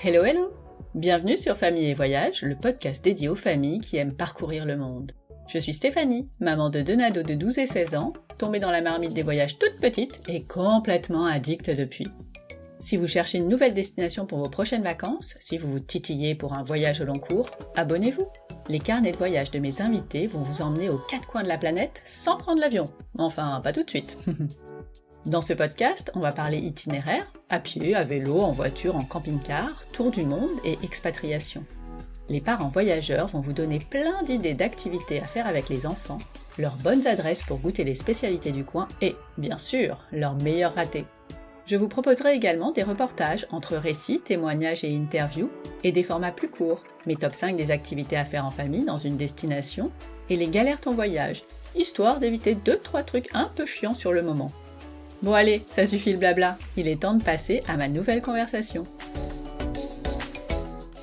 Hello hello! Bienvenue sur Famille et Voyage, le podcast dédié aux familles qui aiment parcourir le monde. Je suis Stéphanie, maman de 2 nados de 12 et 16 ans, tombée dans la marmite des voyages toute petite et complètement addicte depuis. Si vous cherchez une nouvelle destination pour vos prochaines vacances, si vous vous titillez pour un voyage au long cours, abonnez-vous. Les carnets de voyage de mes invités vont vous emmener aux 4 coins de la planète sans prendre l'avion. Enfin, pas tout de suite. Dans ce podcast, on va parler itinéraire, à pied, à vélo, en voiture, en camping-car, tour du monde et expatriation. Les parents voyageurs vont vous donner plein d'idées d'activités à faire avec les enfants, leurs bonnes adresses pour goûter les spécialités du coin et, bien sûr, leurs meilleurs ratés. Je vous proposerai également des reportages entre récits, témoignages et interviews, et des formats plus courts, mes top 5 des activités à faire en famille dans une destination, et les galères ton voyage, histoire d'éviter 2-3 trucs un peu chiants sur le moment. Bon allez, ça suffit le blabla, il est temps de passer à ma nouvelle conversation.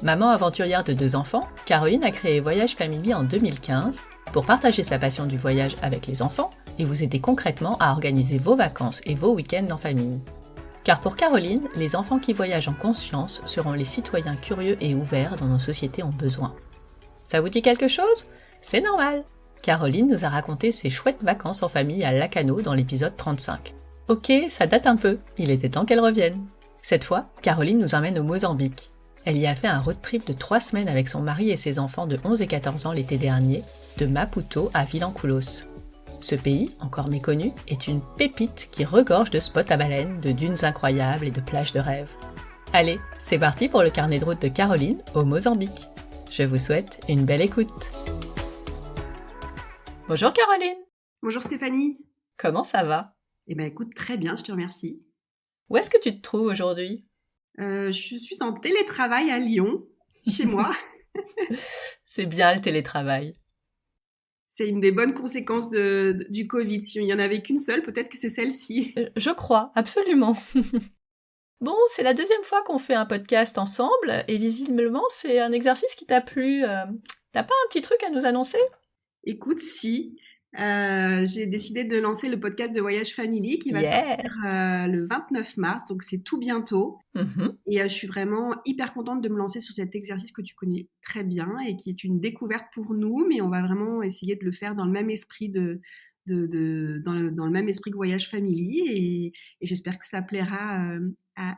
Maman aventurière de 2 enfants, Caroline a créé Voyage Family en 2015 pour partager sa passion du voyage avec les enfants et vous aider concrètement à organiser vos vacances et vos week-ends en famille. Car pour Caroline, les enfants qui voyagent en conscience seront les citoyens curieux et ouverts dont nos sociétés ont besoin. Ça vous dit quelque chose ? C'est normal. Caroline nous a raconté ses chouettes vacances en famille à Lacano dans l'épisode 35. Ok, ça date un peu, il était temps qu'elle revienne. Cette fois, Caroline nous emmène au Mozambique. Elle y a fait un road trip de 3 semaines avec son mari et ses enfants de 11 et 14 ans l'été dernier, de Maputo à Vilanculos. Ce pays, encore méconnu, est une pépite qui regorge de spots à baleines, de dunes incroyables et de plages de rêve. Allez, c'est parti pour le carnet de route de Caroline au Mozambique. Je vous souhaite une belle écoute. Bonjour Caroline. Bonjour Stéphanie. Comment ça va ? Eh bien écoute, très bien, je te remercie. Où est-ce que tu te trouves aujourd'hui ? Je suis en télétravail à Lyon, chez moi. C'est bien le télétravail. C'est une des bonnes conséquences du Covid. S'il n'y en avait qu'une seule, peut-être que c'est celle-ci. Je crois, absolument. Bon, c'est la 2e fois qu'on fait un podcast ensemble, et visiblement, c'est un exercice qui t'a plu. T'as pas un petit truc à nous annoncer ? Écoute, si. J'ai décidé de lancer le podcast de Voyage Family qui va sortir le 29 mars, donc c'est tout bientôt. Et je suis vraiment hyper contente de me lancer sur cet exercice que tu connais très bien et qui est une découverte pour nous, mais on va vraiment essayer de le faire dans le même esprit dans le même esprit que Voyage Family et j'espère que ça plaira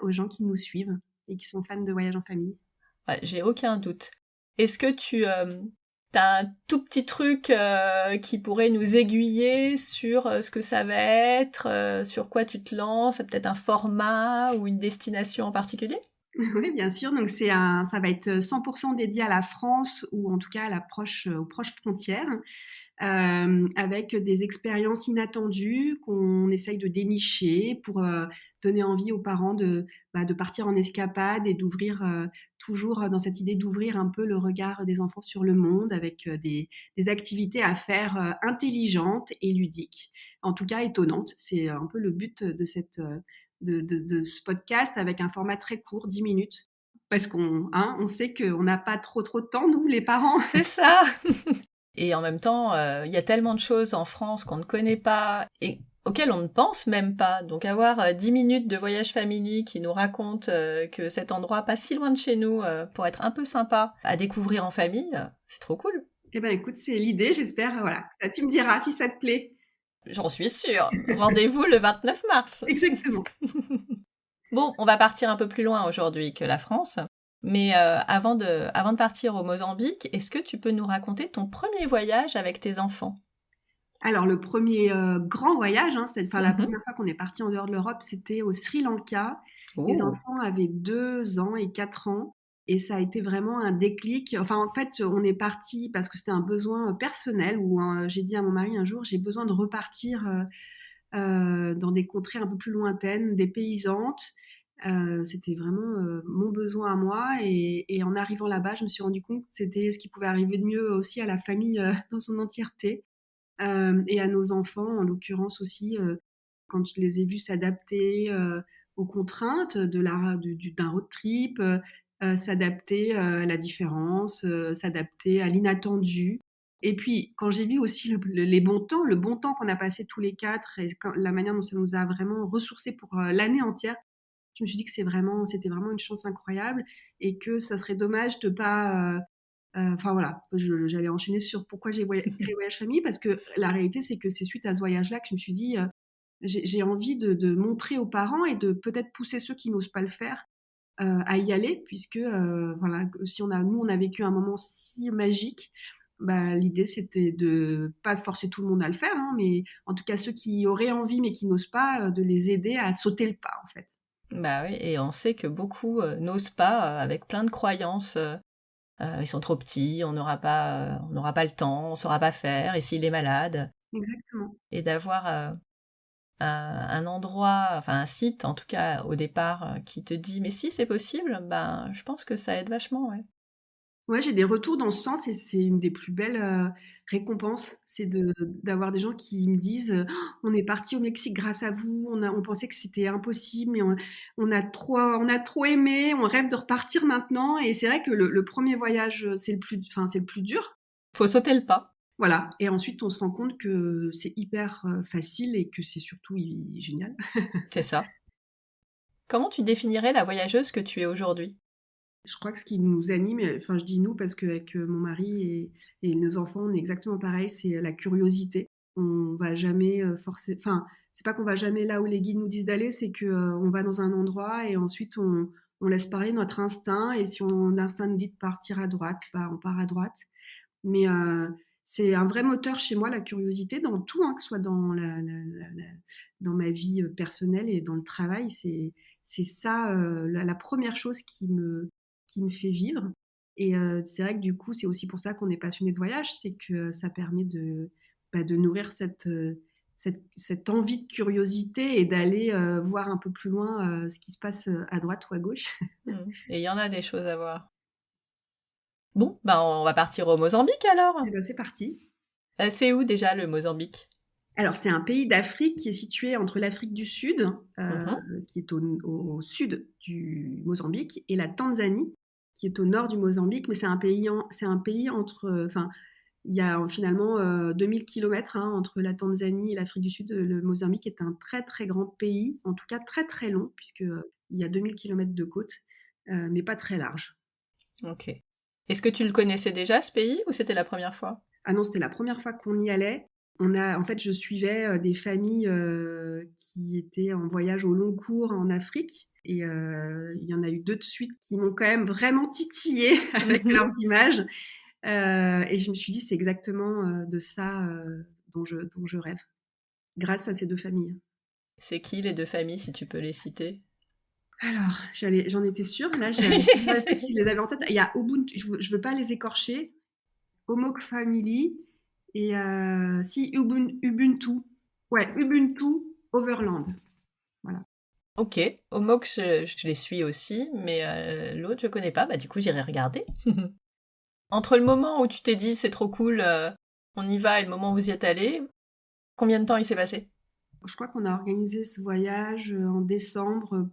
aux gens qui nous suivent et qui sont fans de voyage en famille. Ouais, j'ai aucun doute. Est-ce que t'as un tout petit truc qui pourrait nous aiguiller sur ce que ça va être, sur quoi tu te lances, peut-être un format ou une destination en particulier ? Oui, bien sûr. Donc ça va être 100% dédié à la France ou en tout cas aux proches frontières, avec des expériences inattendues qu'on essaye de dénicher pour donner envie aux parents de partir en escapade et d'ouvrir toujours dans cette idée d'ouvrir un peu le regard des enfants sur le monde avec des activités à faire intelligentes et ludiques, en tout cas étonnantes. C'est un peu le but de ce podcast avec un format très court, 10 minutes. Parce on sait qu'on n'a pas trop de temps, nous, les parents. C'est ça. Et en même temps, il y a tellement de choses en France qu'on ne connaît pas et auxquelles on ne pense même pas. Donc avoir 10 minutes de Voyage Family qui nous raconte que cet endroit pas si loin de chez nous pour être un peu sympa à découvrir en famille, c'est trop cool. Eh ben écoute, c'est l'idée, j'espère, voilà. Ça, tu me diras si ça te plaît. J'en suis sûre. Rendez-vous le 29 mars. Exactement. Bon, on va partir un peu plus loin aujourd'hui que la France. Mais avant de partir au Mozambique, est-ce que tu peux nous raconter ton premier voyage avec tes enfants ? Alors, le premier grand voyage, c'est-à-dire la première fois qu'on est parti en dehors de l'Europe, c'était au Sri Lanka. Les enfants avaient 2 ans et 4 ans. Et ça a été vraiment un déclic. Enfin, en fait, on est parti parce que c'était un besoin personnel où j'ai dit à mon mari un jour, j'ai besoin de repartir dans des contrées un peu plus lointaines, dépaysantes. C'était vraiment mon besoin à moi et en arrivant là-bas, je me suis rendu compte que c'était ce qui pouvait arriver de mieux aussi à la famille dans son entièreté et à nos enfants en l'occurrence aussi quand je les ai vus s'adapter aux contraintes d'un road trip, s'adapter à la différence, s'adapter à l'inattendu. Et puis, quand j'ai vu aussi le bon temps qu'on a passé tous les 4 et la manière dont ça nous a vraiment ressourcés pour l'année entière, je me suis dit que c'était vraiment une chance incroyable et que ça serait dommage de pas. Enfin voilà, j'allais enchaîner sur pourquoi j'ai créé Voyage Famille, parce que la réalité, c'est que c'est suite à ce voyage-là que je me suis dit, j'ai envie de montrer aux parents et de peut-être pousser ceux qui n'osent pas le faire à y aller, puisque voilà, si nous on a vécu un moment si magique, bah, l'idée c'était de pas forcer tout le monde à le faire, hein, mais en tout cas ceux qui auraient envie mais qui n'osent pas, de les aider à sauter le pas en fait. Bah oui, et on sait que beaucoup n'osent pas avec plein de croyances. Ils sont trop petits, on n'aura pas le temps, on saura pas faire, et s'il est malade. Exactement. Et d'avoir un endroit, enfin un site en tout cas au départ, qui te dit mais si c'est possible, ben je pense que ça aide vachement, ouais. Ouais, j'ai des retours dans ce sens et c'est une des plus belles, récompenses. C'est d'avoir des gens qui me disent, «On est partis au Mexique grâce à vous, on pensait que c'était impossible, mais on a trop aimé, on rêve de repartir maintenant» et c'est vrai que le 1er voyage, c'est le plus dur. Faut sauter le pas, Voilà et ensuite on se rend compte que c'est hyper, facile et que c'est surtout génial. c'est ça. Comment tu définirais la voyageuse que tu es aujourd'hui? Je crois que ce qui nous anime, enfin je dis nous parce qu'avec mon mari et nos enfants, on est exactement pareil, c'est la curiosité. On va jamais forcer, enfin c'est pas qu'on va jamais là où les guides nous disent d'aller, c'est que on va dans un endroit et ensuite on laisse parler notre instinct et si l'instinct nous dit de partir à droite, bah on part à droite. Mais c'est un vrai moteur chez moi, la curiosité dans tout, hein, que ce soit dans dans ma vie personnelle et dans le travail. C'est ça la première chose qui me fait vivre. Et c'est vrai que du coup, c'est aussi pour ça qu'on est passionné de voyage, c'est que ça permet de nourrir cette envie de curiosité et d'aller voir un peu plus loin ce qui se passe à droite ou à gauche. Et il y en a des choses à voir. Bon, ben on va partir au Mozambique alors. Et ben c'est parti. C'est où déjà le Mozambique? Alors, c'est un pays d'Afrique qui est situé entre l'Afrique du Sud, Mhm. qui est au sud du Mozambique, et la Tanzanie, qui est au nord du Mozambique. Mais c'est un pays entre, enfin, il y a finalement 2000 kilomètres entre la Tanzanie et l'Afrique du Sud. Le Mozambique est un très très grand pays, en tout cas très très long, puisque il y a 2000 kilomètres de côte, mais pas très large. Ok. Est-ce que tu le connaissais déjà ce pays ou c'était la première fois? Ah non, c'était la première fois qu'on y allait. En fait, je suivais des familles qui étaient en voyage au long cours en Afrique. Et il y en a eu deux de suite qui m'ont quand même vraiment titillée avec Mhm. leurs images. Et je me suis dit, c'est exactement de ça dont je rêve, grâce à ces deux familles. C'est qui les deux familles si tu peux les citer? Alors, j'en étais sûre. Là, j'avais si je les avais en tête. Il y a Ubuntu, je veux pas les écorcher. Omok Family et si Ubuntu. Ouais, Ubuntu Overland. Voilà. Ok, Homox, je les suis aussi, mais l'autre je connais pas, bah du coup j'irai regarder. Entre le moment où tu t'es dit c'est trop cool, on y va, et le moment où vous y êtes allé, combien de temps il s'est passé? Je crois qu'on a organisé ce voyage en décembre,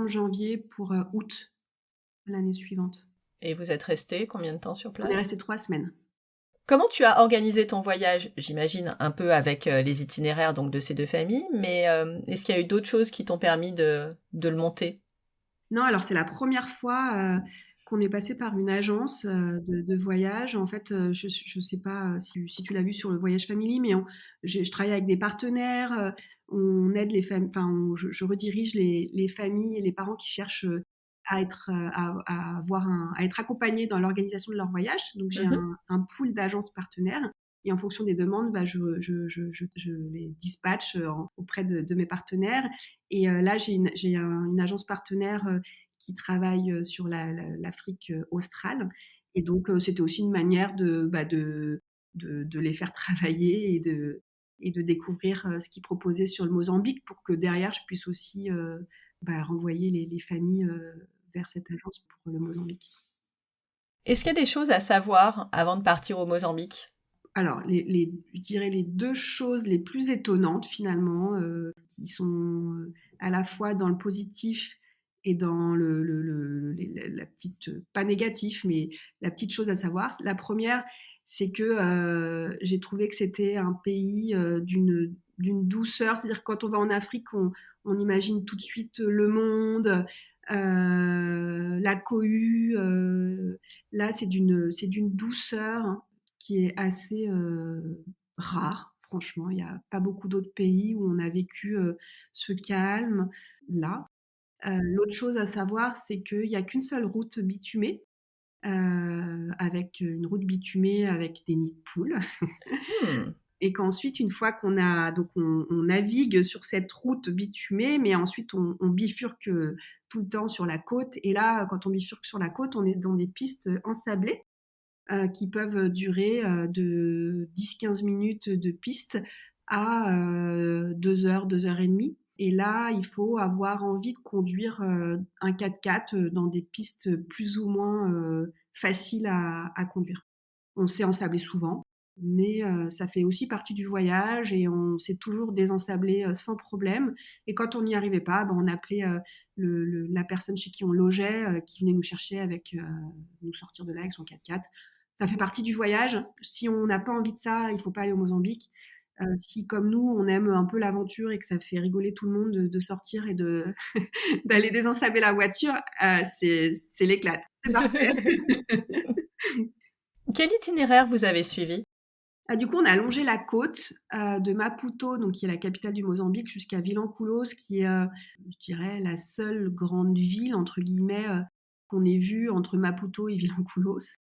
janvier pour août l'année suivante. Et vous êtes resté combien de temps sur On est place? resté 3 semaines. Comment tu as organisé ton voyage? J'imagine un peu avec les itinéraires donc de ces deux familles, mais est-ce qu'il y a eu d'autres choses qui t'ont permis de le monter? Non, alors c'est la première fois qu'on est passé par une agence de voyage. En fait, je ne sais pas si tu l'as vu sur le Voyage Family, mais je travaille avec des partenaires, on aide les familles, enfin, je redirige les familles et les parents qui cherchent à être accompagnés dans l'organisation de leur voyage. Donc j'ai Mhm. un pool d'agences partenaires. Et en fonction des demandes, bah, je les dispatche auprès de mes partenaires. Et là, j'ai une agence partenaire qui travaille sur l'Afrique australe. Et donc, c'était aussi une manière de les faire travailler et de découvrir ce qu'ils proposaient sur le Mozambique pour que derrière, je puisse aussi renvoyer les familles vers cette agence pour le Mozambique. Est-ce qu'il y a des choses à savoir avant de partir au Mozambique? Alors, je dirais les deux choses les plus étonnantes finalement, qui sont à la fois dans le positif et dans la petite, pas négatif, mais la petite chose à savoir. La première, c'est que j'ai trouvé que c'était un pays d'une douceur. C'est-à-dire que quand on va en Afrique, on imagine tout de suite le monde, la cohue. Là, c'est d'une douceur qui est assez rare. Franchement, il n'y a pas beaucoup d'autres pays où on a vécu ce calme là. L'autre chose à savoir, c'est qu'il n'y a qu'une seule route bitumée, avec une route bitumée avec des nids de poules. Hmm. Et qu'ensuite, une fois qu'on a, donc on navigue sur cette route bitumée, mais ensuite on bifurque tout le temps sur la côte. Et là, quand on bifurque sur la côte, on est dans des pistes ensablées qui peuvent durer de 10-15 minutes de piste à 2 heures, 2 heures et demie. Et là, il faut avoir envie de conduire un 4x4 dans des pistes plus ou moins faciles à conduire. On s'est ensablé souvent, mais ça fait aussi partie du voyage et on s'est toujours désensablé sans problème. Et quand on n'y arrivait pas, ben, on appelait la personne chez qui on logeait, qui venait nous chercher avec nous sortir de là avec son 4x4. Ça fait partie du voyage. Si on n'a pas envie de ça, il faut pas aller au Mozambique. Si, comme nous, on aime un peu l'aventure et que ça fait rigoler tout le monde de sortir et de d'aller désensabler la voiture, c'est l'éclate. C'est parfait. Quel itinéraire vous avez suivi? Ah, du coup, on a longé la côte de Maputo, donc qui est la capitale du Mozambique, jusqu'à Vilanculos, qui est, je dirais, la seule grande ville, entre guillemets, qu'on ait vue entre Maputo et Vilanculos.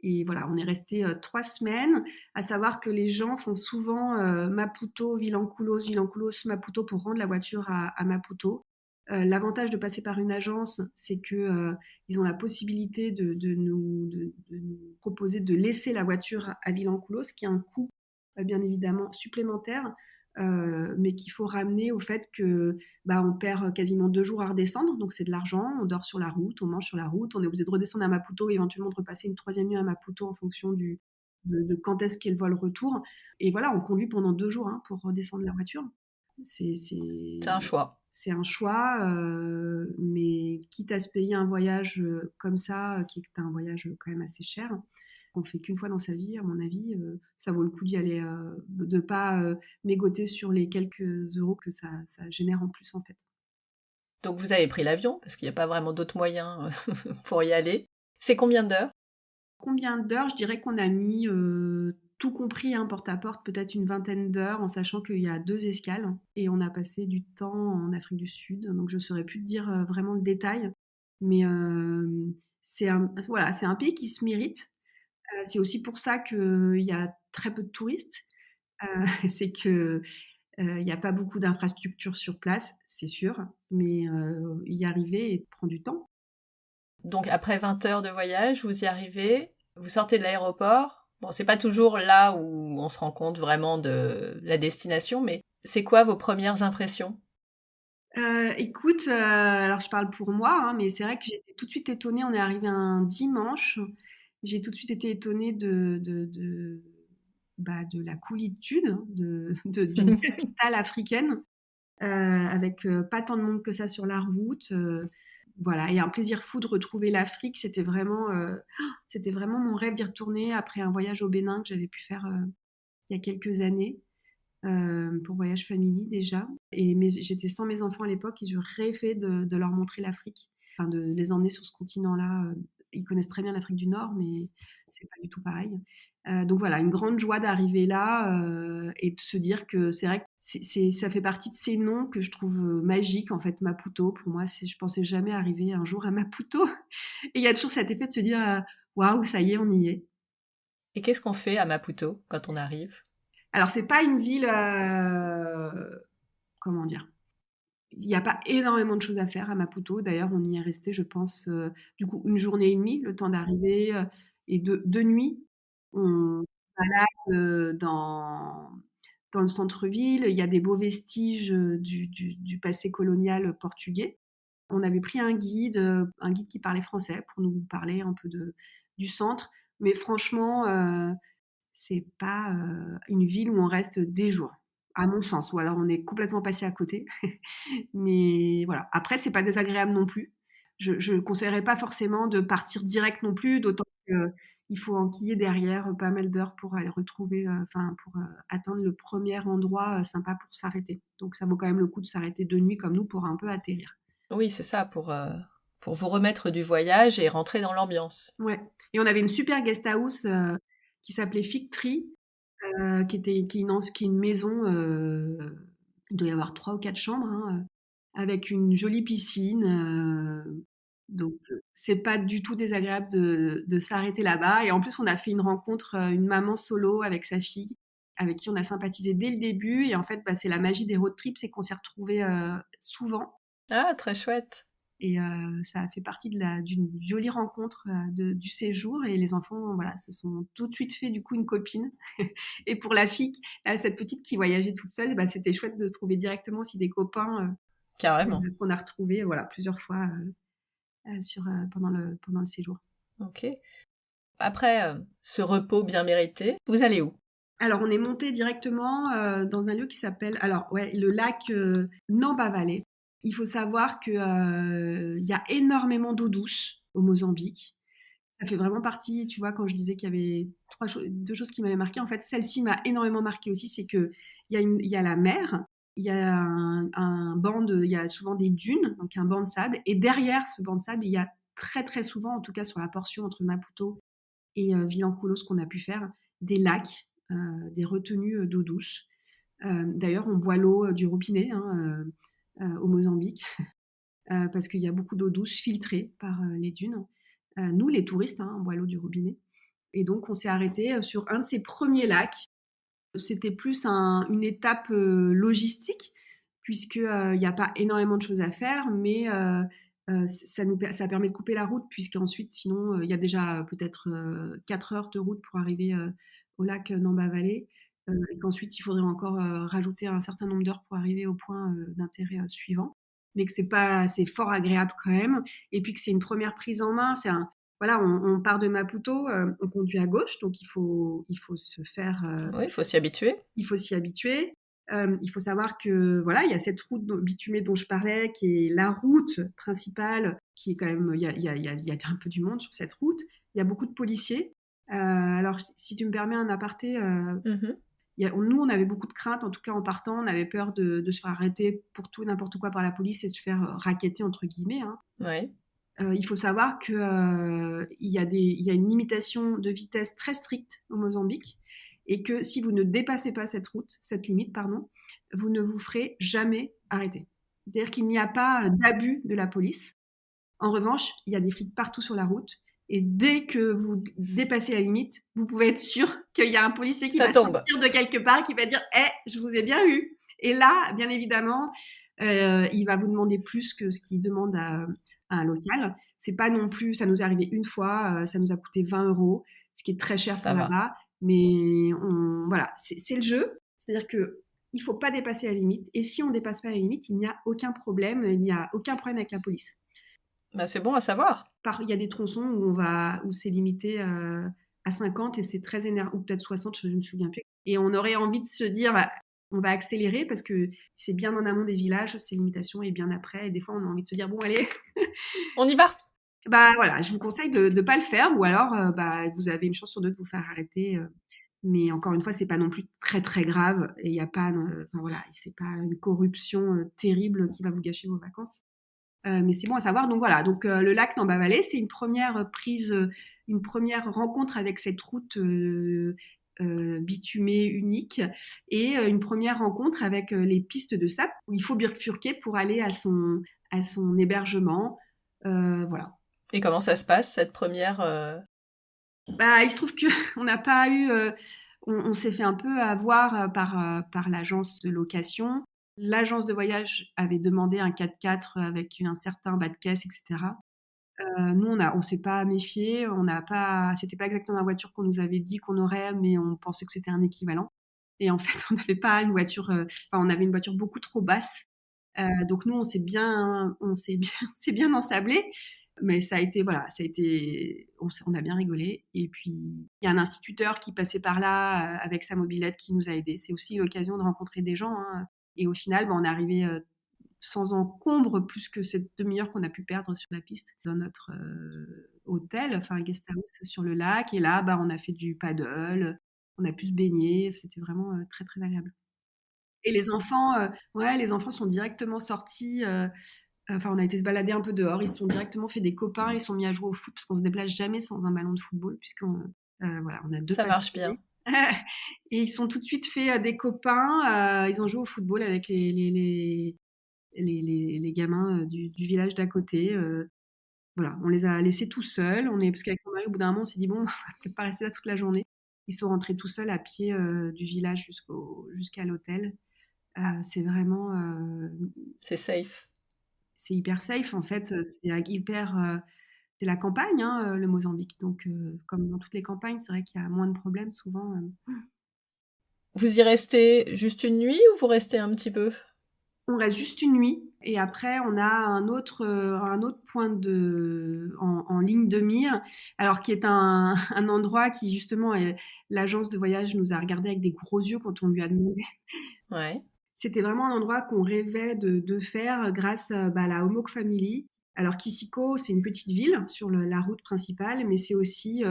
Et voilà, on est resté 3 semaines, à savoir que les gens font souvent Maputo, Vilanculos, Vilanculos, Maputo pour rendre la voiture à Maputo. L'avantage de passer par une agence, c'est que ils ont la possibilité de nous proposer de laisser la voiture à Vilanculos, qui a un coût bien évidemment supplémentaire, mais qu'il faut ramener au fait que bah, on perd quasiment 2 jours à redescendre, donc c'est de l'argent, on dort sur la route, on mange sur la route, on est obligé de redescendre à Maputo et éventuellement de repasser une troisième nuit à Maputo en fonction de quand est-ce qu'est le vol retour. Et voilà, on conduit pendant 2 jours pour redescendre la voiture. C'est, C'est un c'est, choix. c'est un choix, mais quitte à se payer un voyage comme ça, qui est un voyage quand même assez cher, qu'on fait qu'une fois dans sa vie, à mon avis, ça vaut le coup d'y aller, de pas mégoter sur les quelques euros que ça génère en plus en fait. Donc vous avez pris l'avion, parce qu'il n'y a pas vraiment d'autres moyens pour y aller. C'est combien d'heures? Combien d'heures? Je dirais qu'on a mis, tout compris, hein, porte à porte, peut-être une vingtaine d'heures, en sachant qu'il y a 2 escales et on a passé du temps en Afrique du Sud, donc je saurais plus te dire, vraiment le détail. Mais, voilà, c'est un pays qui se mérite. C'est aussi pour ça qu'il y a très peu de touristes. C'est que, il y a pas beaucoup d'infrastructures sur place, c'est sûr, mais, y arriver prend du temps. Donc après 20 heures de voyage, vous y arrivez, vous sortez de l'aéroport. Bon, c'est pas toujours là où on se rend compte vraiment de la destination, mais c'est quoi vos premières impressions? Écoute, alors je parle pour moi, hein, mais c'est vrai que j'ai été tout de suite étonnée. On est arrivé un dimanche. J'ai tout de suite été étonnée bah, de la coolitude d'une capitale africaine, avec pas tant de monde que ça sur la route. Voilà, et un plaisir fou de retrouver l'Afrique. C'était vraiment mon rêve d'y retourner après un voyage au Bénin que j'avais pu faire il y a quelques années pour Voyage Family déjà. J'étais sans mes enfants à l'époque et je rêvais de leur montrer l'Afrique, enfin de les emmener sur ce continent-là. Ils connaissent très bien l'Afrique du Nord, mais c'est pas du tout pareil. Donc voilà, une grande joie d'arriver là et de se dire que c'est vrai que ça fait partie de ces noms que je trouve magiques en fait. Maputo, pour moi, je pensais jamais arriver un jour à Maputo. Et il y a toujours cet effet de se dire waouh, ça y est, on y est. Et qu'est-ce qu'on fait à Maputo quand on arrive? Alors c'est pas une ville, comment dire, il n'y a pas énormément de choses à faire à Maputo. D'ailleurs, on y est resté, je pense, du coup, une journée et demie, le temps d'arriver, et deux nuits. On se balade dans le centre-ville. Il y a des beaux vestiges du passé colonial portugais. On avait pris un guide qui parlait français pour nous parler un peu du centre. Mais franchement, c'est pas une ville où on reste des jours, à mon sens. Ou alors on est complètement passé à côté. Mais voilà. Après, c'est pas désagréable non plus. Je conseillerais pas forcément de partir direct non plus, d'autant qu'il il faut enquiller derrière pas mal d'heures pour aller retrouver, pour atteindre le premier endroit sympa pour s'arrêter. Donc ça vaut quand même le coup de s'arrêter de nuit comme nous pour un peu atterrir. Oui, c'est ça, pour vous remettre du voyage et rentrer dans l'ambiance. Ouais. Et on avait une super guest house qui s'appelait Fig Tree, qui est une maison, il doit y avoir 3 ou 4 chambres, hein, avec une jolie piscine. Donc, c'est pas du tout désagréable de s'arrêter là-bas. Et en plus, on a fait une rencontre, une maman solo avec sa fille, avec qui on a sympathisé dès le début. Et en fait, bah, c'est la magie des road trips, c'est qu'on s'est retrouvés souvent. Ah, très chouette. Et ça a fait partie d'une jolie rencontre du séjour. Et les enfants, voilà, se sont tout de suite fait du coup une copine. Et pour la fille, cette petite qui voyageait toute seule, bah, c'était chouette de trouver directement aussi des copains Carrément. qu'on a retrouvés voilà, plusieurs fois pendant le séjour. Ok. Après ce repos bien mérité, vous allez où? Alors, on est monté directement dans un lieu qui s'appelle, alors ouais, le lac Namba-Valley. Il faut savoir que il y a énormément d'eau douce au Mozambique. Ça fait vraiment partie, tu vois, quand je disais qu'il y avait deux choses qui m'avaient marqué, en fait, celle-ci m'a énormément marqué aussi, c'est que il y a la mer, il y a il y a souvent des dunes, donc un banc de sable, et derrière ce banc de sable, il y a très très souvent, en tout cas sur la portion entre Maputo et Vilanculos qu'on a pu faire, des lacs, des retenues d'eau douce. D'ailleurs, on boit l'eau du robinet hein, au Mozambique parce qu'il y a beaucoup d'eau douce filtrée par les dunes. Nous, les touristes, hein, on boit l'eau du robinet. Et donc, on s'est arrêté sur un de ces premiers lacs. C'était plus une étape logistique, puisqu'il n'y a pas énormément de choses à faire, mais ça permet de couper la route, puisqu'ensuite, sinon, il y a déjà peut-être 4 heures de route pour arriver au lac Namba Valley, et qu'ensuite, il faudrait encore rajouter un certain nombre d'heures pour arriver au point d'intérêt suivant. Mais que c'est fort agréable quand même, et puis que c'est une première prise en main, voilà, on part de Maputo, on conduit à gauche, donc il faut se faire, Oui, il faut s'y habituer. il faut s'y habituer. Il faut savoir que voilà, il y a cette route bitumée dont je parlais, qui est la route principale, qui est quand même, il y a un peu du monde sur cette route. Il y a beaucoup de policiers. Alors, si tu me permets un aparté, Mhm. nous, on avait beaucoup de craintes, en tout cas en partant, on avait peur de se faire arrêter pour tout et n'importe quoi par la police et de se faire racketter, entre guillemets. Hein. Oui. Il faut savoir qu'il il y a une limitation de vitesse très stricte au Mozambique et que si vous ne dépassez pas cette limite, pardon, vous ne vous ferez jamais arrêter. C'est-à-dire qu'il n'y a pas d'abus de la police. En revanche, il y a des flics partout sur la route et dès que vous dépassez la limite, vous pouvez être sûr qu'il y a un policier qui Ça va tombe. sortir de quelque part, qui va dire je vous ai bien eu ». Et là, bien évidemment, il va vous demander plus que ce qu'il demande à un local. C'est pas non plus, ça nous est arrivé une fois, ça nous a coûté 20 €, ce qui est très cher Ça pour va. là-bas. Mais voilà, c'est le jeu. C'est-à-dire que il faut pas dépasser la limite. Et si on dépasse pas la limite, il n'y a aucun problème. Il n'y a aucun problème avec la police. Bah, c'est bon à savoir. Il y a des tronçons où c'est limité à 50 et c'est très énervant, ou peut-être 60, je ne me souviens plus. Et on aurait envie de se dire, bah, on va accélérer parce que c'est bien en amont des villages, ces limitations, et bien après. Et des fois, on a envie de se dire, bon, allez, On y va. bah voilà, je vous conseille de ne pas le faire, ou alors bah, vous avez une chance sur deux de vous faire arrêter. Mais encore une fois, c'est pas non plus très très grave et il y a pas, enfin voilà, c'est pas une corruption terrible qui va vous gâcher vos vacances. Mais c'est bon à savoir. Donc voilà, donc le lac Namba Valley, c'est une première rencontre avec cette route bitumée unique et une première rencontre avec les pistes de sable où il faut bifurquer pour aller à son hébergement. Voilà. Et comment ça se passe, cette première Bah, il se trouve que on n'a pas eu, on s'est fait un peu avoir par l'agence de location. L'agence de voyage avait demandé un 4x4 avec un certain bas de caisse, etc. Nous, on s'est pas méfié, c'était pas exactement la voiture qu'on nous avait dit qu'on aurait, mais on pensait que c'était un équivalent. Et en fait, on n'avait pas une voiture, on avait une voiture beaucoup trop basse. Donc nous, on s'est bien ensablé. Mais ça a été, voilà, on a bien rigolé. Et puis, il y a un instituteur qui passait par là avec sa mobilette qui nous a aidés. C'est aussi l'occasion de rencontrer des gens. Hein. Et au final, on est arrivé sans encombre plus que cette demi-heure qu'on a pu perdre sur la piste dans notre hôtel, enfin un guest house sur le lac. Et là, on a fait du paddle, on a pu se baigner. C'était vraiment très très agréable. Et les enfants sont directement sortis. Enfin, on a été se balader un peu dehors. Ils se sont directement fait des copains. Ils sont mis à jouer au foot parce qu'on se déplace jamais sans un ballon de football, puisqu'on voilà, on a deux Ça marche passionnés. bien. Et ils sont tout de suite fait des copains. Ils ont joué au football avec les gamins du village d'à côté. Voilà, on les a laissés tout seuls. Parce qu'avec mon mari, au bout d'un moment, on s'est dit bon, on va peut-être pas rester là toute la journée. Ils sont rentrés tout seuls à pied du village jusqu'à l'hôtel. C'est vraiment, C'est safe. c'est hyper safe en fait. C'est la campagne, hein, le Mozambique. Donc, comme dans toutes les campagnes, c'est vrai qu'il y a moins de problèmes souvent. Vous y restez juste une nuit ou vous restez un petit peu? On reste juste une nuit et après on a un autre point en ligne de mire, alors qui est un endroit qui justement l'agence de voyage nous a regardé avec des gros yeux quand on lui a demandé. Ouais. C'était vraiment un endroit qu'on rêvait de faire grâce à la Homework Family. Alors Kisiko, c'est une petite ville sur la route principale, mais c'est aussi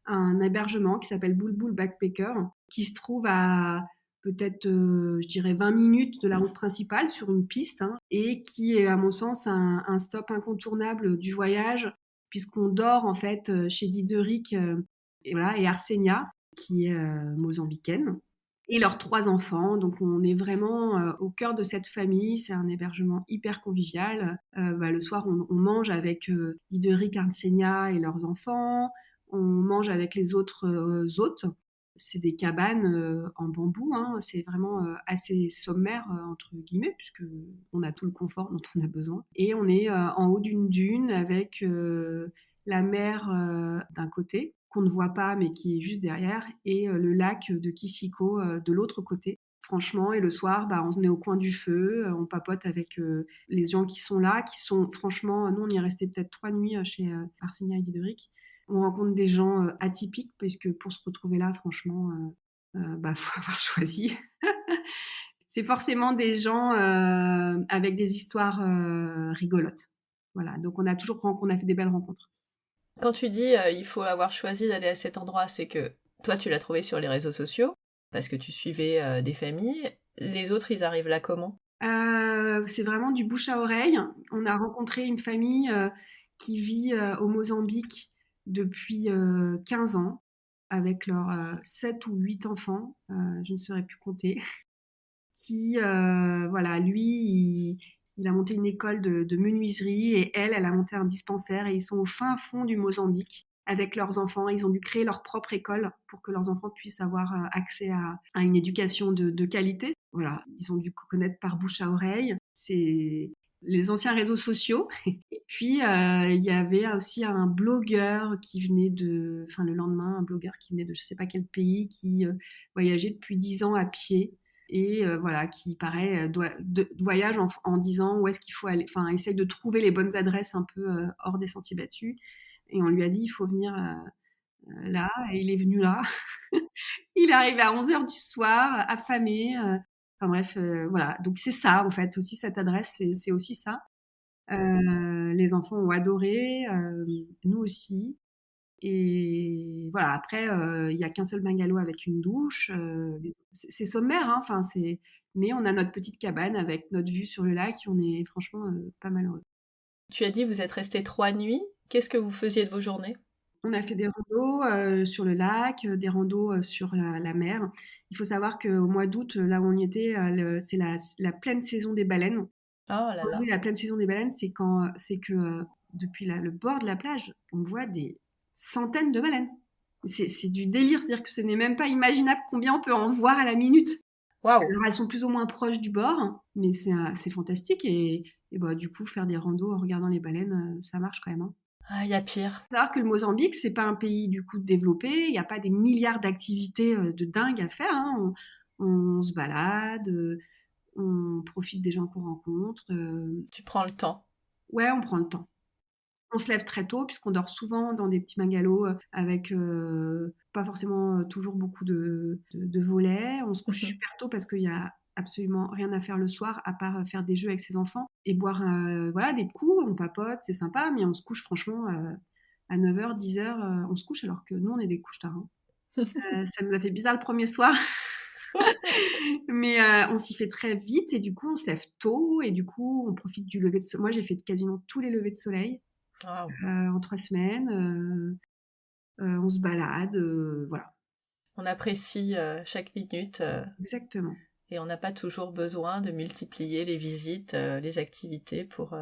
un hébergement qui s'appelle Bulbul Backpacker, qui se trouve à peut-être, je dirais, 20 minutes de la route principale sur une piste, hein, et qui est, à mon sens, un stop incontournable du voyage, puisqu'on dort en fait chez Diderik et, voilà, et Arsenia, qui est mozambicaine, et leurs 3 enfants. Donc on est vraiment au cœur de cette famille. C'est un hébergement hyper convivial. Le soir, on mange avec Diderik, Arsenia et leurs enfants. On mange avec les autres hôtes. C'est des cabanes en bambou, hein. C'est vraiment assez sommaire, entre guillemets, puisque on a tout le confort dont on a besoin. Et on est en haut d'une dune avec la mer d'un côté, qu'on ne voit pas, mais qui est juste derrière, et le lac de Kisiko de l'autre côté. Franchement, et le soir, on est au coin du feu, on papote avec les gens qui sont là, qui sont, franchement, nous on y est resté peut-être 3 nuits chez Arsenia et Diderik. On rencontre des gens atypiques, parce que pour se retrouver là, franchement, faut avoir choisi. C'est forcément des gens avec des histoires rigolotes. Voilà, donc on a fait des belles rencontres. Quand tu dis il faut avoir choisi d'aller à cet endroit, c'est que toi tu l'as trouvé sur les réseaux sociaux, parce que tu suivais des familles. Les autres, ils arrivent là comment? C'est vraiment du bouche à oreille. On a rencontré une famille qui vit au Mozambique depuis 15 ans, avec leurs 7 ou 8 enfants, je ne saurais plus compter, qui, voilà, lui, il a monté une école de menuiserie, et elle a monté un dispensaire, et ils sont au fin fond du Mozambique avec leurs enfants. Ils ont dû créer leur propre école pour que leurs enfants puissent avoir accès à une éducation de qualité. Voilà, ils ont dû connaître par bouche à oreille. C'est les anciens réseaux sociaux. Et puis, il y avait aussi un blogueur qui venait enfin le lendemain, un blogueur qui venait de je sais pas quel pays, qui voyageait depuis 10 ans à pied, et voilà, qui pareil voyage en disant où est-ce qu'il faut aller, enfin essaye de trouver les bonnes adresses un peu hors des sentiers battus. Et on lui a dit il faut venir là, et il est venu là. Il est arrivé à 11 heures du soir, affamé. Enfin bref, voilà. Donc c'est ça en fait aussi, cette adresse, c'est aussi ça. Les enfants ont adoré, nous aussi. Et voilà, après, il y a qu'un seul bungalow avec une douche. C'est sommaire, hein, enfin, mais on a notre petite cabane avec notre vue sur le lac, et on est franchement pas malheureux. Tu as dit vous êtes resté 3 nuits. Qu'est-ce que vous faisiez de vos journées? On a fait des randos sur le lac, des randos sur la mer. Il faut savoir qu'au mois d'août, là où on y était, c'est la pleine saison des baleines. Oh là Quand je dis là. la pleine saison des baleines, c'est que depuis le bord de la plage, on voit des centaines de baleines. C'est du délire, c'est-à-dire que ce n'est même pas imaginable combien on peut en voir à la minute. Waouh. Alors elles sont plus ou moins proches du bord, mais c'est fantastique, et du coup faire des randos en regardant les baleines, ça marche quand même, hein. Ah, il y a pire. Faut savoir que le Mozambique, c'est pas un pays du coup développé, il n'y a pas des milliards d'activités de dingue à faire, hein. On se balade, on profite des gens qu'on rencontre. Tu prends le temps. Ouais, on prend le temps. On se lève très tôt puisqu'on dort souvent dans des petits bungalows avec pas forcément toujours beaucoup de volets. On se couche super tôt parce qu'il y a absolument rien à faire le soir à part faire des jeux avec ses enfants et boire voilà, des coups. On papote, c'est sympa, mais on se couche franchement à 9h, 10h, on se couche alors que nous, on est des couches-tard, hein. Ça nous a fait bizarre le premier soir, mais on s'y fait très vite et du coup, on se lève tôt et du coup, on profite du lever de soleil. Moi, j'ai fait quasiment tous les levées de soleil Waouh. en 3 semaines. On se balade, voilà. On apprécie chaque minute Exactement. et on n'a pas toujours besoin de multiplier les visites, les activités pour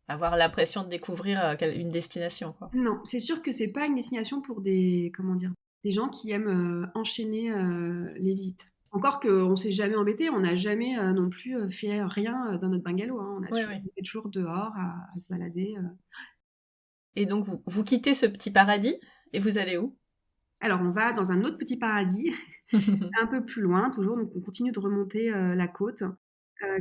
avoir l'impression de découvrir une destination, quoi. Non, c'est sûr que c'est pas une destination pour des, comment dire, des gens qui aiment enchaîner les visites. Encore qu'on s'est jamais embêté, on n'a jamais non plus fait rien dans notre bungalow, hein. On Oui, oui. était toujours dehors à se balader. Et donc, vous quittez ce petit paradis et vous allez où? Alors, on va dans un autre petit paradis, un peu plus loin toujours, donc on continue de remonter la côte,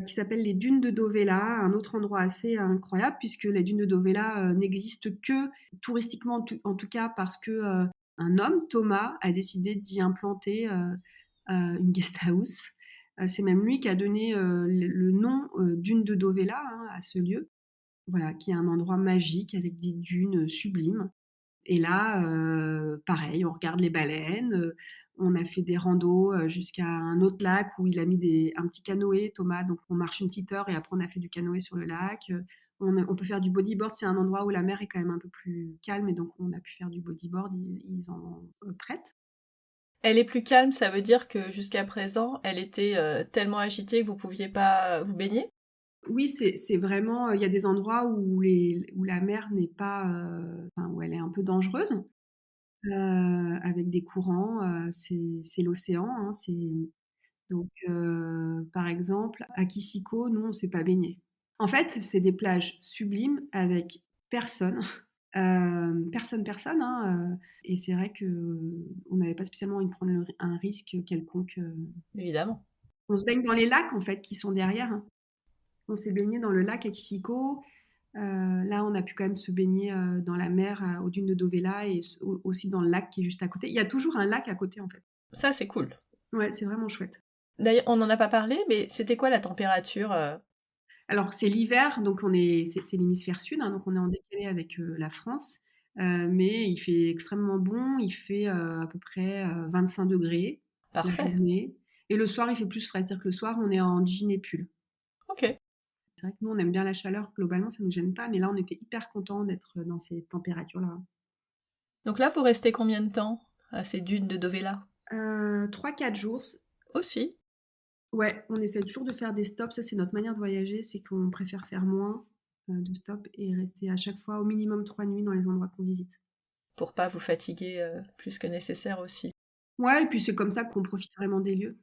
qui s'appelle les dunes de Dovela, un autre endroit assez incroyable puisque les dunes de Dovela n'existent que touristiquement, en tout cas parce que un homme, Thomas, a décidé d'y implanter une guest house. C'est même lui qui a donné le nom dunes de Dovela, hein, à ce lieu, voilà, qui est un endroit magique avec des dunes sublimes. Et là, pareil, on regarde les baleines, on a fait des randos, jusqu'à un autre lac où il a mis un petit canoë, Thomas, donc on marche une petite heure et après on a fait du canoë sur le lac. On peut faire du bodyboard, c'est un endroit où la mer est quand même un peu plus calme et donc on a pu faire du bodyboard, ils en prêtent. Elle est plus calme, ça veut dire que jusqu'à présent, elle était tellement agitée que vous pouviez pas vous baigner? Oui, c'est vraiment, il y a des endroits où la mer n'est pas, enfin où elle est un peu dangereuse, avec des courants, c'est l'océan, hein, donc, par exemple, à Kissiko, nous, on s'est pas baigné. En fait, c'est des plages sublimes avec personne, personne, hein, et c'est vrai qu'on n'avait pas spécialement envie de prendre un risque quelconque. Évidemment. On se baigne dans les lacs, en fait, qui sont derrière, hein. On s'est baigné dans le lac à Kissiko. Là, on a pu quand même se baigner dans la mer aux dunes de Dovela et aussi dans le lac qui est juste à côté. Il y a toujours un lac à côté, en fait. Ça, c'est cool. Ouais, c'est vraiment chouette. D'ailleurs, on n'en a pas parlé, mais c'était quoi la température Alors, c'est l'hiver, donc c'est l'hémisphère sud, hein, donc on est en décalé avec la France, mais il fait extrêmement bon, il fait à peu près 25 degrés la Parfait. journée, et le soir il fait plus frais, c'est-à-dire que le soir on est en jean et pull. Ok. C'est vrai que nous on aime bien la chaleur, globalement ça ne nous gêne pas, mais là on était hyper contents d'être dans ces températures-là. Donc là, vous restez combien de temps à ces dunes de Dovela? 3-4 jours. Aussi. Ouais, on essaie toujours de faire des stops, ça c'est notre manière de voyager, c'est qu'on préfère faire moins de stops et rester à chaque fois au minimum 3 nuits dans les endroits qu'on visite. Pour pas vous fatiguer plus que nécessaire aussi. Ouais, et puis c'est comme ça qu'on profite vraiment des lieux.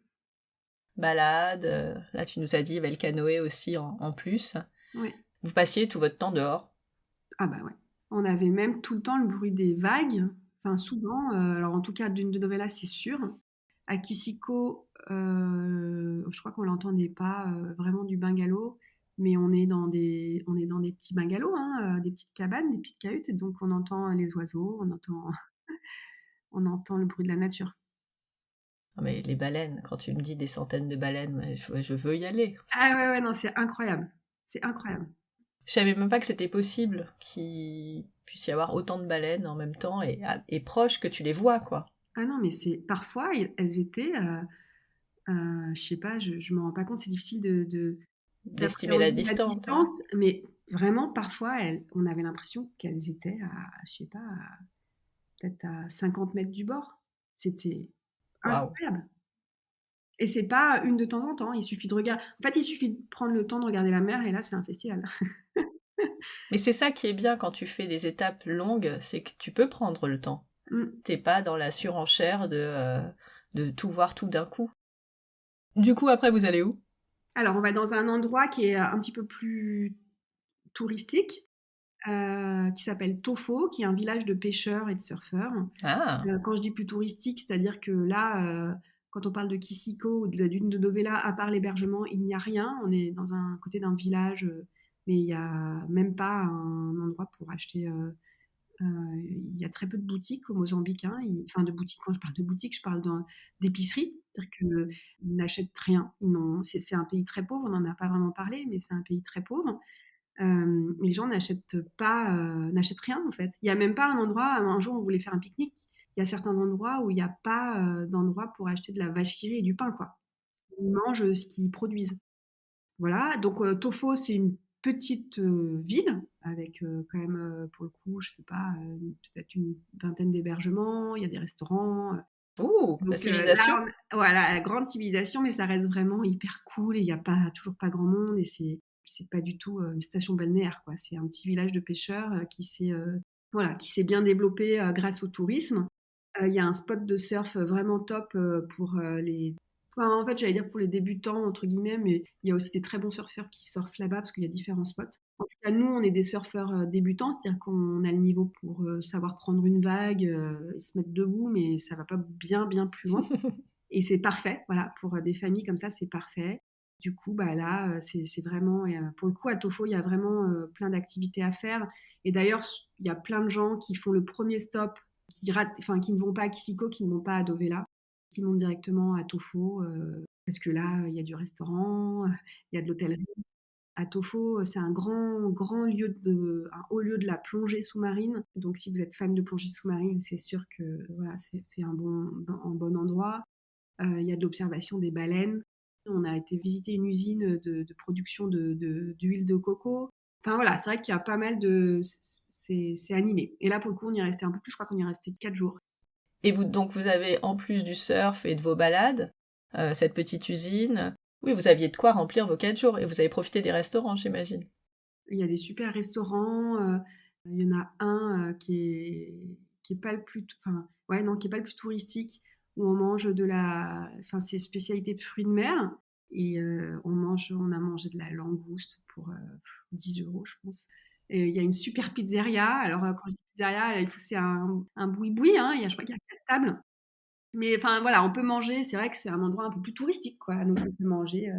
Balade, là tu nous as dit, il y avait le canoë aussi en plus. Ouais. Vous passiez tout votre temps dehors. Ah bah ouais. On avait même tout le temps le bruit des vagues, enfin souvent, alors en tout cas d'une de Novella, c'est sûr. À Kissiko, je crois qu'on l'entendait pas vraiment du bungalow, mais on est dans des petits bungalows, hein, des petites cabanes, des petites cahutes, donc on entend les oiseaux, on entend le bruit de la nature. Ah, mais les baleines, quand tu me dis des centaines de baleines, ouais, je veux y aller. Ah ouais, ouais, non, c'est incroyable. C'est incroyable. Je savais même pas que c'était possible qu'il puisse y avoir autant de baleines en même temps et proches que tu les vois, quoi. Ah non, mais c'est parfois, elles étaient, je sais pas, je me rends pas compte, c'est difficile D'estimer la d'appréhender la distance, ouais. distance, mais vraiment parfois on avait l'impression qu'elles étaient à, je sais pas, peut-être à 50 mètres du bord. C'était Waouh. incroyable. Et c'est pas une de temps en temps, il suffit de regarder. En fait, il suffit de prendre le temps de regarder la mer et là, c'est un festival. Mais c'est ça qui est bien quand tu fais des étapes longues, c'est que tu peux prendre le temps. Mm. T'es pas dans la surenchère de tout voir tout d'un coup. Du coup, après, vous allez où? Alors, on va dans un endroit qui est un petit peu plus touristique, qui s'appelle Tofo, qui est un village de pêcheurs et de surfeurs. Ah, Quand je dis plus touristique, c'est-à-dire que là, quand on parle de Kissiko ou de la dune de Dovela, à part l'hébergement, il n'y a rien. On est dans un côté d'un village, mais il n'y a même pas un endroit pour acheter. Il y a très peu de boutiques au Mozambique, hein. Enfin, de boutiques, quand je parle de boutiques, je parle d'épicerie. C'est-à-dire qu'ils n'achètent rien. C'est un pays très pauvre, on n'en a pas vraiment parlé, mais c'est un pays très pauvre. les gens n'achètent rien en fait. Il n'y a même pas un endroit, un jour on voulait faire un pique-nique, il y a certains endroits où il n'y a pas d'endroit pour acheter de la vache qui rit et du pain, quoi. Ils mangent ce qu'ils produisent. Voilà, donc Tofo, c'est une petite ville avec quand même, pour le coup, je sais pas, peut-être une vingtaine d'hébergements, il y a des restaurants. Ouh, la Donc civilisation. voilà, la grande civilisation, mais ça reste vraiment hyper cool et il n'y a toujours pas grand monde et c'est pas du tout une station balnéaire, quoi. C'est un petit village de pêcheurs voilà, qui s'est bien développé grâce au tourisme. Il y a un spot de surf vraiment top pour les. Enfin, en fait, j'allais dire pour les débutants, entre guillemets, mais il y a aussi des très bons surfeurs qui surfent là-bas parce qu'il y a différents spots. En tout cas, nous, on est des surfeurs débutants, c'est-à-dire qu'on a le niveau pour savoir prendre une vague et se mettre debout, mais ça va pas bien, bien plus loin. Et c'est parfait, voilà, pour des familles comme ça, c'est parfait. Du coup, bah là, c'est vraiment, pour le coup, à Tofo, il y a vraiment plein d'activités à faire. Et d'ailleurs, il y a plein de gens qui font le premier stop, enfin, qui ne vont pas à Kisiko, qui ne vont pas à Dovela, qui montent directement à Tofo, parce que là, il y a du restaurant, il y a de l'hôtellerie. À Tofo, c'est un un haut lieu de la plongée sous-marine. Donc, si vous êtes fan de plongée sous-marine, c'est sûr que voilà, c'est un bon endroit. Il y a de l'observation des baleines. On a été visiter une usine de production d'huile de coco. Enfin voilà, c'est vrai qu'il y a pas mal de. C'est animé. Et là, pour le coup, on y est resté un peu plus. Je crois qu'on y est resté 4 jours. Et donc vous avez, en plus du surf et de vos balades, cette petite usine. Oui, vous aviez de quoi remplir vos 4 jours et vous avez profité des restaurants, j'imagine. Il y a des super restaurants. Il y en a un qui est pas le plus. Enfin, ouais, non, qui est pas le plus touristique, où on mange de la. Enfin, c'est spécialité de fruits de mer. Et on a mangé de la langouste pour 10 euros, je pense. Et il y a une super pizzeria. Alors, quand je dis pizzeria, c'est un boui-boui, hein. Je crois qu'il y a 4 tables. Mais enfin, voilà, on peut manger. C'est vrai que c'est un endroit un peu plus touristique, quoi. Donc, on peut manger.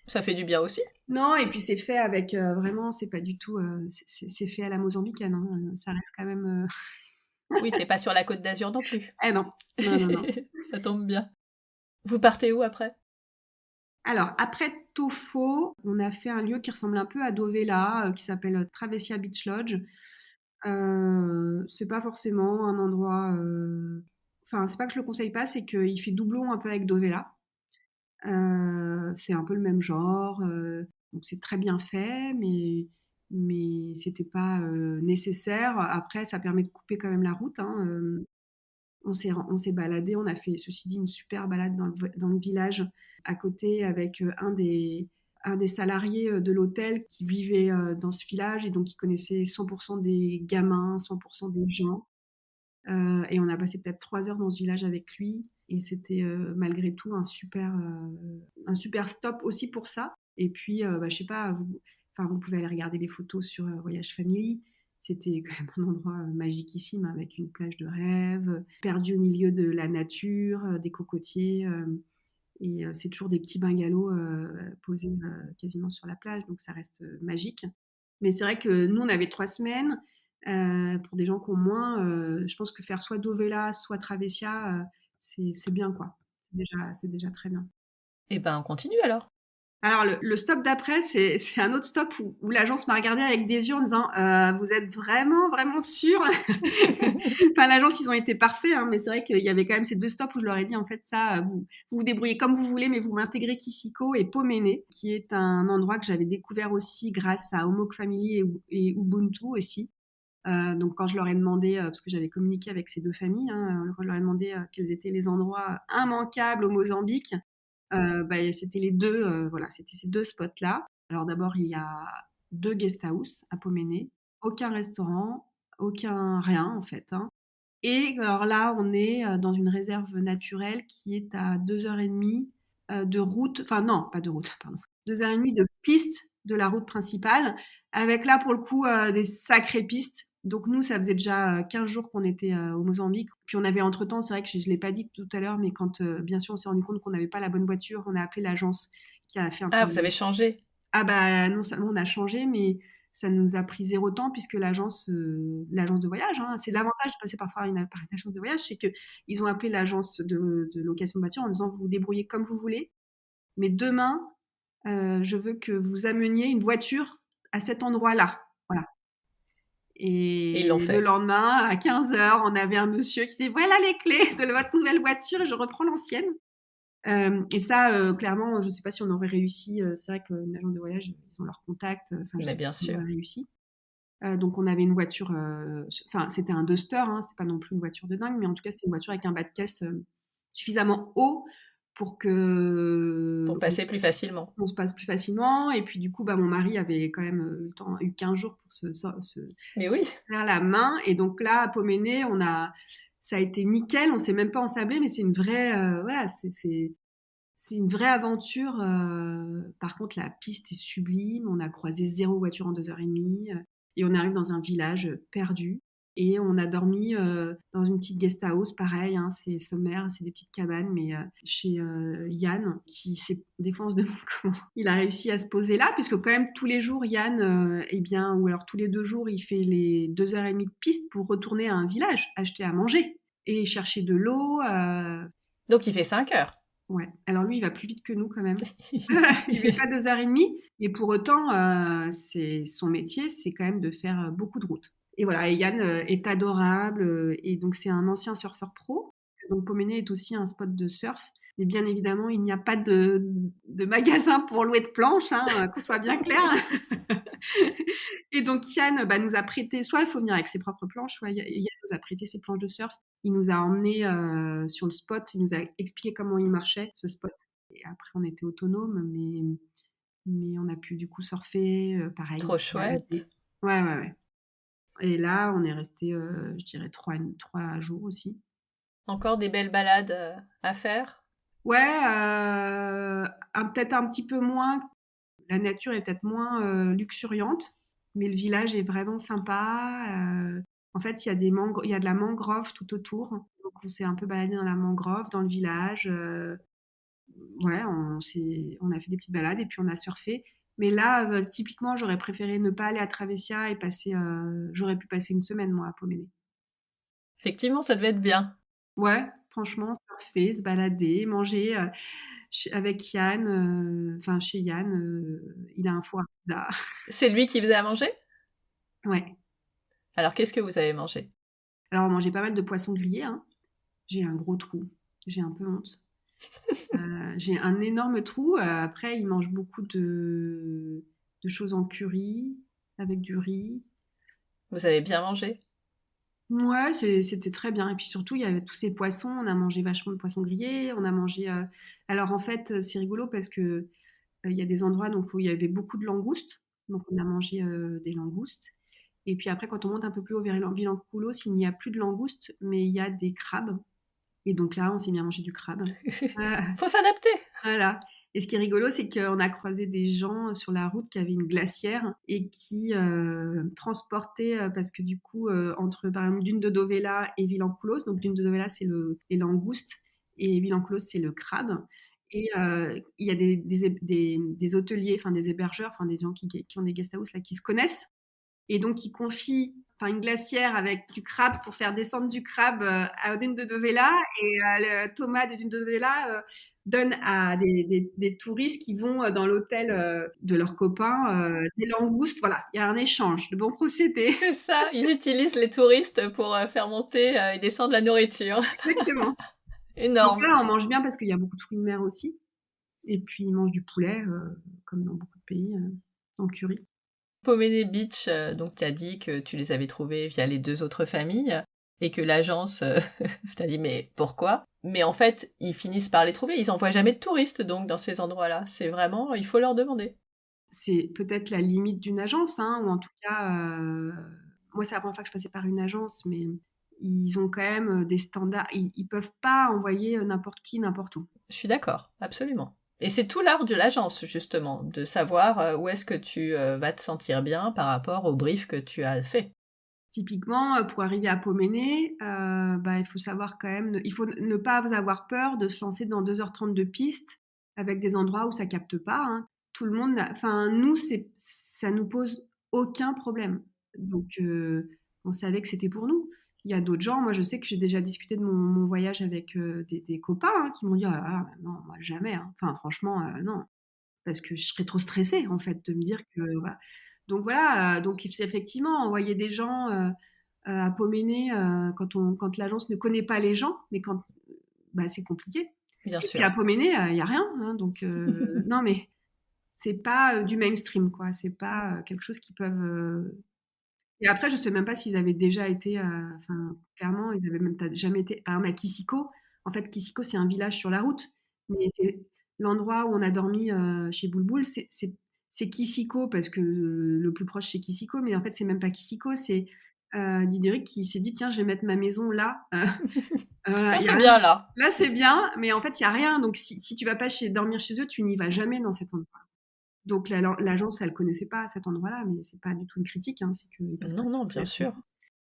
Ça fait du bien aussi. Non, et puis c'est fait avec vraiment, c'est pas du tout. C'est fait à la mozambicaine, hein. Ça reste quand même. Oui, t'es pas sur la Côte d'Azur non plus. Eh non, non, non, non. Ça tombe bien. Vous partez où après? Alors, après Tofo, on a fait un lieu qui ressemble un peu à Dovela, qui s'appelle Travessia Beach Lodge. C'est pas forcément un endroit. Enfin, c'est pas que je le conseille pas, c'est qu'il fait doublon un peu avec Dovela. C'est un peu le même genre, donc c'est très bien fait, mais c'était pas nécessaire. Après, ça permet de couper quand même la route, hein. On s'est baladé, on a fait, ceci dit, une super balade dans le village à côté avec un des salariés de l'hôtel qui vivait dans ce village et donc qui connaissait 100% des gamins, 100% des gens. Et on a passé peut-être 3 heures dans ce village avec lui. Et c'était malgré tout un super stop aussi pour ça. Et puis, bah, je sais pas, vous pouvez aller regarder les photos sur Voyage Family. C'était quand même un endroit magiquissime avec une plage de rêve, perdu au milieu de la nature, des cocotiers. Et c'est toujours des petits bungalows posés quasiment sur la plage, donc ça reste magique. Mais c'est vrai que nous, on avait 3 semaines. Pour des gens qui ont moins, je pense que faire soit Dovela, soit Travessia, c'est bien, quoi. C'est déjà très bien. Eh ben, on continue alors. Alors, le stop d'après, c'est un autre stop où l'agence m'a regardé avec des yeux en disant vous êtes vraiment, vraiment sûr. Enfin, l'agence, ils ont été parfaits, hein, mais c'est vrai qu'il y avait quand même ces 2 stops où je leur ai dit en fait, ça, vous vous débrouillez comme vous voulez, mais vous m'intégrez Kisiko et Pomene, qui est un endroit que j'avais découvert aussi grâce à Homok Family et Ubuntu aussi. Donc quand je leur ai demandé, parce que j'avais communiqué avec ces 2 familles, hein, quand je leur ai demandé quels étaient les endroits immanquables au Mozambique, bah, c'était voilà, c'était ces 2 spots-là. Alors d'abord, il y a 2 guest house à Pomene, aucun restaurant, aucun rien en fait, hein. Et alors là, on est dans une réserve naturelle qui est à 2 heures et demie de route, enfin non, pas de route, pardon, 2 heures et demie de piste de la route principale, avec là pour le coup des sacrées pistes. Donc nous, ça faisait déjà 15 jours qu'on était au Mozambique. Puis on avait entre-temps, c'est vrai que je ne l'ai pas dit tout à l'heure, mais quand bien sûr on s'est rendu compte qu'on n'avait pas la bonne voiture, on a appelé l'agence qui a fait un Ah, vous travail. avez changé. Ah bah non seulement on a changé, mais ça nous a pris 0 temps puisque l'agence de voyage, hein, c'est l'avantage de passer parfois par une agence de voyage, c'est qu'ils ont appelé l'agence de location de voiture en disant vous vous débrouillez comme vous voulez, mais demain, je veux que vous ameniez une voiture à cet endroit-là. Voilà. Et ils l'ont Et le fait. lendemain, à 15h, on avait un monsieur qui disait: «Voilà les clés de votre nouvelle voiture et je reprends l'ancienne». Et ça, clairement, je ne sais pas si on aurait réussi. C'est vrai qu'une agence de voyage, ils ont leur contact. Enfin, je Mais sais pas bien si on sûr. aurait réussi. Donc on avait une voiture, enfin c'était un Duster, hein, c'était pas non plus une voiture de dingue, mais en tout cas c'était une voiture avec un bas de caisse, suffisamment haut pour Pour qu'on passer plus facilement. on se passe plus facilement. Et puis du coup, bah, mon mari avait quand même, eu 15 jours pour Mais se oui, faire la main. Et donc là, à Pauméné, ça a été nickel, on s'est même pas ensablé, mais c'est une vraie, voilà, c'est une vraie aventure. Par contre, la piste est sublime. On a croisé 0 voiture en 2 heures et demie. Et on arrive dans un village perdu. Et on a dormi dans une petite guest house, pareil, hein, c'est sommaire, c'est des petites cabanes, mais chez Yann, qui s'est, des fois on se demande comment il a réussi à se poser là, puisque quand même tous les jours, Yann, eh bien, ou alors tous les 2 jours, il fait les 2 heures et demie de piste pour retourner à un village, acheter à manger et chercher de l'eau. donc il fait 5 heures. Ouais. Alors lui, il va plus vite que nous quand même. Il fait pas 2 heures et demie, et pour autant, c'est son métier, c'est quand même de faire beaucoup de routes. Et voilà, et Yann est adorable, et donc c'est un ancien surfeur pro. Donc Pauméné est aussi un spot de surf, mais bien évidemment, il n'y a pas de magasin pour louer de planches, hein, qu'on soit bien clair. Et donc Yann, bah, nous a prêté, soit il faut venir avec ses propres planches, soit Yann nous a prêté ses planches de surf. Il nous a emmenés sur le spot, il nous a expliqué comment il marchait, ce spot. Et après, on était autonome, mais on a pu du coup surfer, pareil, Trop se chouette. balader. Ouais, ouais, ouais. Et là, on est resté, je dirais, 3 jours aussi. Encore des belles balades à faire. Ouais, peut-être un petit peu moins. La nature est peut-être moins luxuriante, mais le village est vraiment sympa. En fait, il y a de la mangrove tout autour. Donc, on s'est un peu baladé dans la mangrove, dans le village. Ouais, on a fait des petites balades et puis on a surfé. Mais là, typiquement, j'aurais préféré ne pas aller à Travessia et passer. J'aurais pu passer une semaine, moi, à Pauméné. Effectivement, ça devait être bien. Ouais, franchement, surfer, se balader, manger avec Yann, enfin chez Yann, il a un four à pizza. C'est lui qui faisait à manger? Ouais. Alors qu'est-ce que vous avez mangé? Alors, on mangeait pas mal de poissons grillés, hein. J'ai un gros trou. J'ai un peu honte. J'ai un énorme trou. Après, il mange beaucoup de choses en curry, avec du riz. Vous avez bien mangé? Ouais, c'était très bien. Et puis surtout, il y avait tous ces poissons. On a mangé vachement de poissons grillés. On a mangé. Alors en fait, c'est rigolo parce que il y a des endroits donc où il y avait beaucoup de langoustes. Donc on a mangé des langoustes. Et puis après, quand on monte un peu plus haut vers Vilanculos, il n'y a plus de langoustes, mais il y a des crabes. Et donc là, on s'est mis à manger du crabe. Faut s'adapter. Voilà. Et ce qui est rigolo, c'est qu'on a croisé des gens sur la route qui avaient une glacière et qui transportaient, parce que du coup, entre par exemple Dune de Dovela et Vilanculos, donc Dune de Dovela, c'est les langoustes, et Vilanculos, c'est le crabe. Et il y a des hôteliers, enfin des hébergeurs, enfin des gens qui ont des guest houses là, qui se connaissent, et donc il confie, enfin, une glacière avec du crabe pour faire descendre du crabe à Dune de Dovela. Et Thomas de Dune de Dovela donne à des touristes qui vont dans l'hôtel de leurs copains des langoustes. Voilà, il y a un échange, de bons procédés. C'est ça, ils utilisent les touristes pour faire monter et descendre la nourriture. Exactement. Donc Énorme. là, on mange bien parce qu'il y a beaucoup de fruits de mer aussi. Et puis ils mangent du poulet, comme dans beaucoup de pays, en curry. Pomene Beach, donc tu as dit que tu les avais trouvés via les deux autres familles et que l'agence t'a dit mais pourquoi? Mais en fait, ils finissent par les trouver. Ils envoient jamais de touristes donc dans ces endroits-là. C'est vraiment, il faut leur demander. C'est peut-être la limite d'une agence, hein, ou en tout cas, moi, c'est la première fois que je passais par une agence, mais ils ont quand même des standards. Ils peuvent pas envoyer n'importe qui, n'importe où. Je suis d'accord, absolument. Et c'est tout l'art de l'agence, justement, de savoir où est-ce que tu vas te sentir bien par rapport au brief que tu as fait. Typiquement, pour arriver à Pauméné, bah, il faut savoir quand même, il faut ne pas avoir peur de se lancer dans 2h30 de piste avec des endroits où ça capte pas, hein. Tout le monde, enfin, nous, ça nous pose aucun problème. Donc, on savait que c'était pour nous. Il y a d'autres gens, moi je sais que j'ai déjà discuté de mon voyage avec des copains, hein, qui m'ont dit: «Ah là là, non, moi jamais, hein». Enfin franchement, non, parce que je serais trop stressée en fait de me dire que voilà. Donc voilà, donc effectivement, envoyer des gens à Poméné quand l'agence ne connaît pas les gens, mais quand bah, c'est compliqué. Bien Et puis sûr. à Poméné, il n'y a rien. Hein, donc non, mais c'est pas du mainstream, quoi. C'est pas quelque chose qu'ils peuvent. Et après, je sais même pas s'ils avaient déjà été. Enfin, clairement, ils avaient même jamais été. Par exemple, à Kissiko. En fait, Kissiko, c'est un village sur la route, mais c'est l'endroit où on a dormi chez Boulboul. C'est Kissiko parce que le plus proche c'est Kissiko, mais en fait, c'est même pas Kissiko. C'est Dideric qui s'est dit tiens, je vais mettre ma maison là. Voilà, Tiens, y a c'est rien. bien là. Là, c'est bien, mais en fait, il y a rien. Donc, si tu vas pas dormir chez eux, tu n'y vas jamais dans cet endroit. Donc l'agence, elle connaissait pas cet endroit-là, mais c'est pas du tout une critique, hein, c'est qu'ils peuvent pas Non, non, tout bien connaître. sûr.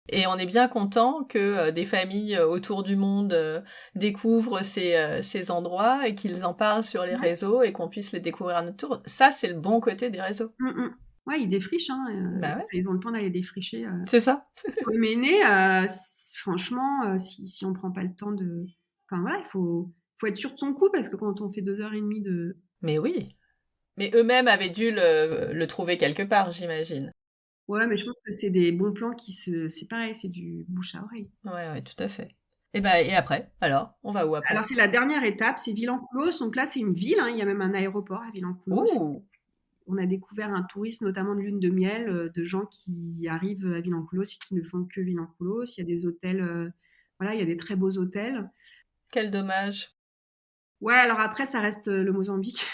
Et on est bien content que des familles autour du monde découvrent ces endroits et qu'ils en parlent sur les Ouais. réseaux et qu'on puisse les découvrir à notre tour. Ça, c'est le bon côté des réseaux. Ouais, ils défrichent, hein, Bah ouais, ils ont le temps d'aller défricher. c'est ça. Méné, franchement, si on prend pas le temps de, enfin voilà, faut être sûr de son coup parce que quand on fait 2 heures et demie de, Mais oui. Mais eux-mêmes avaient dû le trouver quelque part, j'imagine. ouais, mais je pense que c'est des bons plans c'est pareil, c'est du bouche à oreille. Ouais, ouais, tout à fait. Et bah, et après, alors, on va où Alors après? c'est la dernière étape, c'est Villancoulos. Donc là, c'est une ville, hein, il y a même un aéroport à Villancoulos. Ouh, On a découvert un tourisme, notamment de lune de miel, de gens qui arrivent à Villancoulos et qui ne font que Villancoulos. Il y a des hôtels, voilà, il y a des très beaux hôtels. quel dommage. Ouais, alors après, ça reste le Mozambique.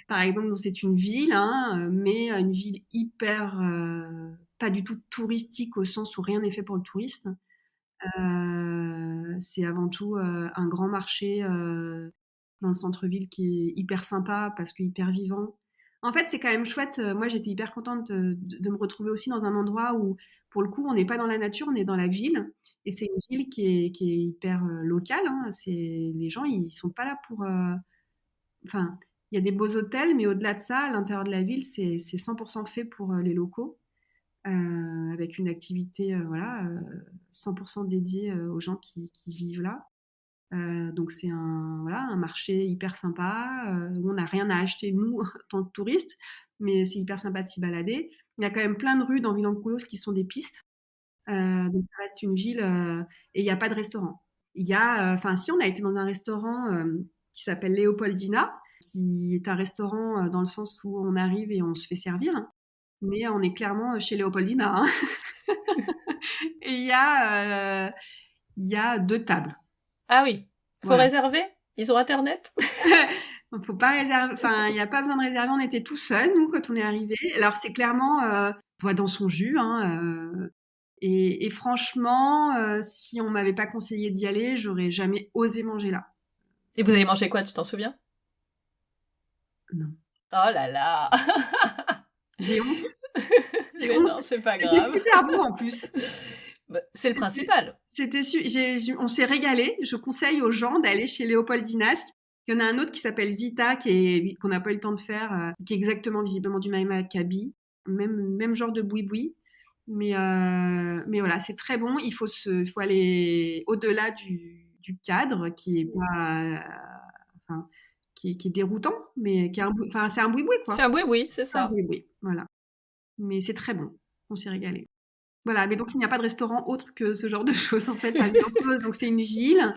Par exemple, donc c'est une ville, hein, mais une ville hyper, pas du tout touristique au sens où rien n'est fait pour le touriste. C'est avant tout un grand marché dans le centre-ville qui est hyper sympa parce que hyper vivant. En fait, c'est quand même chouette. Moi, j'étais hyper contente de me retrouver aussi dans un endroit où, pour le coup, on n'est pas dans la nature, on est dans la ville. Et c'est une ville qui est hyper locale. Hein. Les gens, ils sont pas là pour. Enfin, il y a des beaux hôtels, mais au-delà de ça, à l'intérieur de la ville, c'est 100% fait pour les locaux avec une activité voilà, 100% dédiée aux gens qui vivent là. Donc c'est voilà, un marché hyper sympa où on n'a rien à acheter nous en tant que touristes, mais c'est hyper sympa de s'y balader. Il y a quand même plein de rues dans Villancoulos qui sont des pistes, donc ça reste une ville et il n'y a pas de restaurant. Il y a, enfin si on a été dans un restaurant qui s'appelle Léopoldina, qui est un restaurant dans le sens où on arrive et on se fait servir, hein, mais on est clairement chez Léopoldina. Hein. Et il y a 2 tables. Ah oui, faut Voilà. réserver? Ils ont Internet? Donc faut pas réserver, enfin, il n'y a pas besoin de réserver, on était tout seuls, nous, quand on est arrivés. Alors c'est clairement bois dans son jus, hein, et franchement, si on m'avait pas conseillé d'y aller, j'aurais jamais osé manger là. Et vous avez mangé quoi, tu t'en souviens? Non. Oh là là! J'ai honte, j'ai Mais honte. non, c'est pas C'était grave. super bon en plus. Bah, c'est le principal. On s'est régalé. Je conseille aux gens d'aller chez Léopoldinas. Il y en a un autre qui s'appelle Zita, qu'on n'a pas eu le temps de faire, qui est exactement visiblement du même acabit, même genre de boui-boui. Mais voilà, c'est très bon. Il faut aller au-delà du cadre qui est pas, enfin, qui est déroutant, mais enfin, c'est un boui-boui, C'est quoi. un oui-oui, c'est C'est un ça. boui-boui, voilà. Mais c'est très bon. On s'est régalé. Voilà, mais donc il n'y a pas de restaurant autre que ce genre de choses en fait à Villanclos. Donc c'est une ville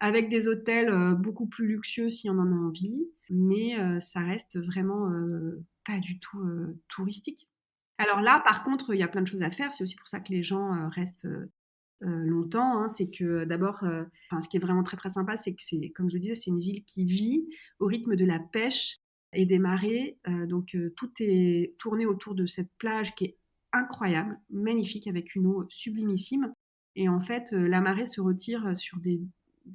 avec des hôtels beaucoup plus luxueux si on en a envie, mais ça reste vraiment pas du tout touristique. Alors là, par contre, il y a plein de choses à faire. C'est aussi pour ça que les gens restent longtemps. Hein. C'est que d'abord, enfin, ce qui est vraiment très très sympa, c'est que c'est, comme je le disais, c'est une ville qui vit au rythme de la pêche et des marées. Donc tout est tourné autour de cette plage qui est incroyable, magnifique, avec une eau sublimissime. Et en fait, la marée se retire sur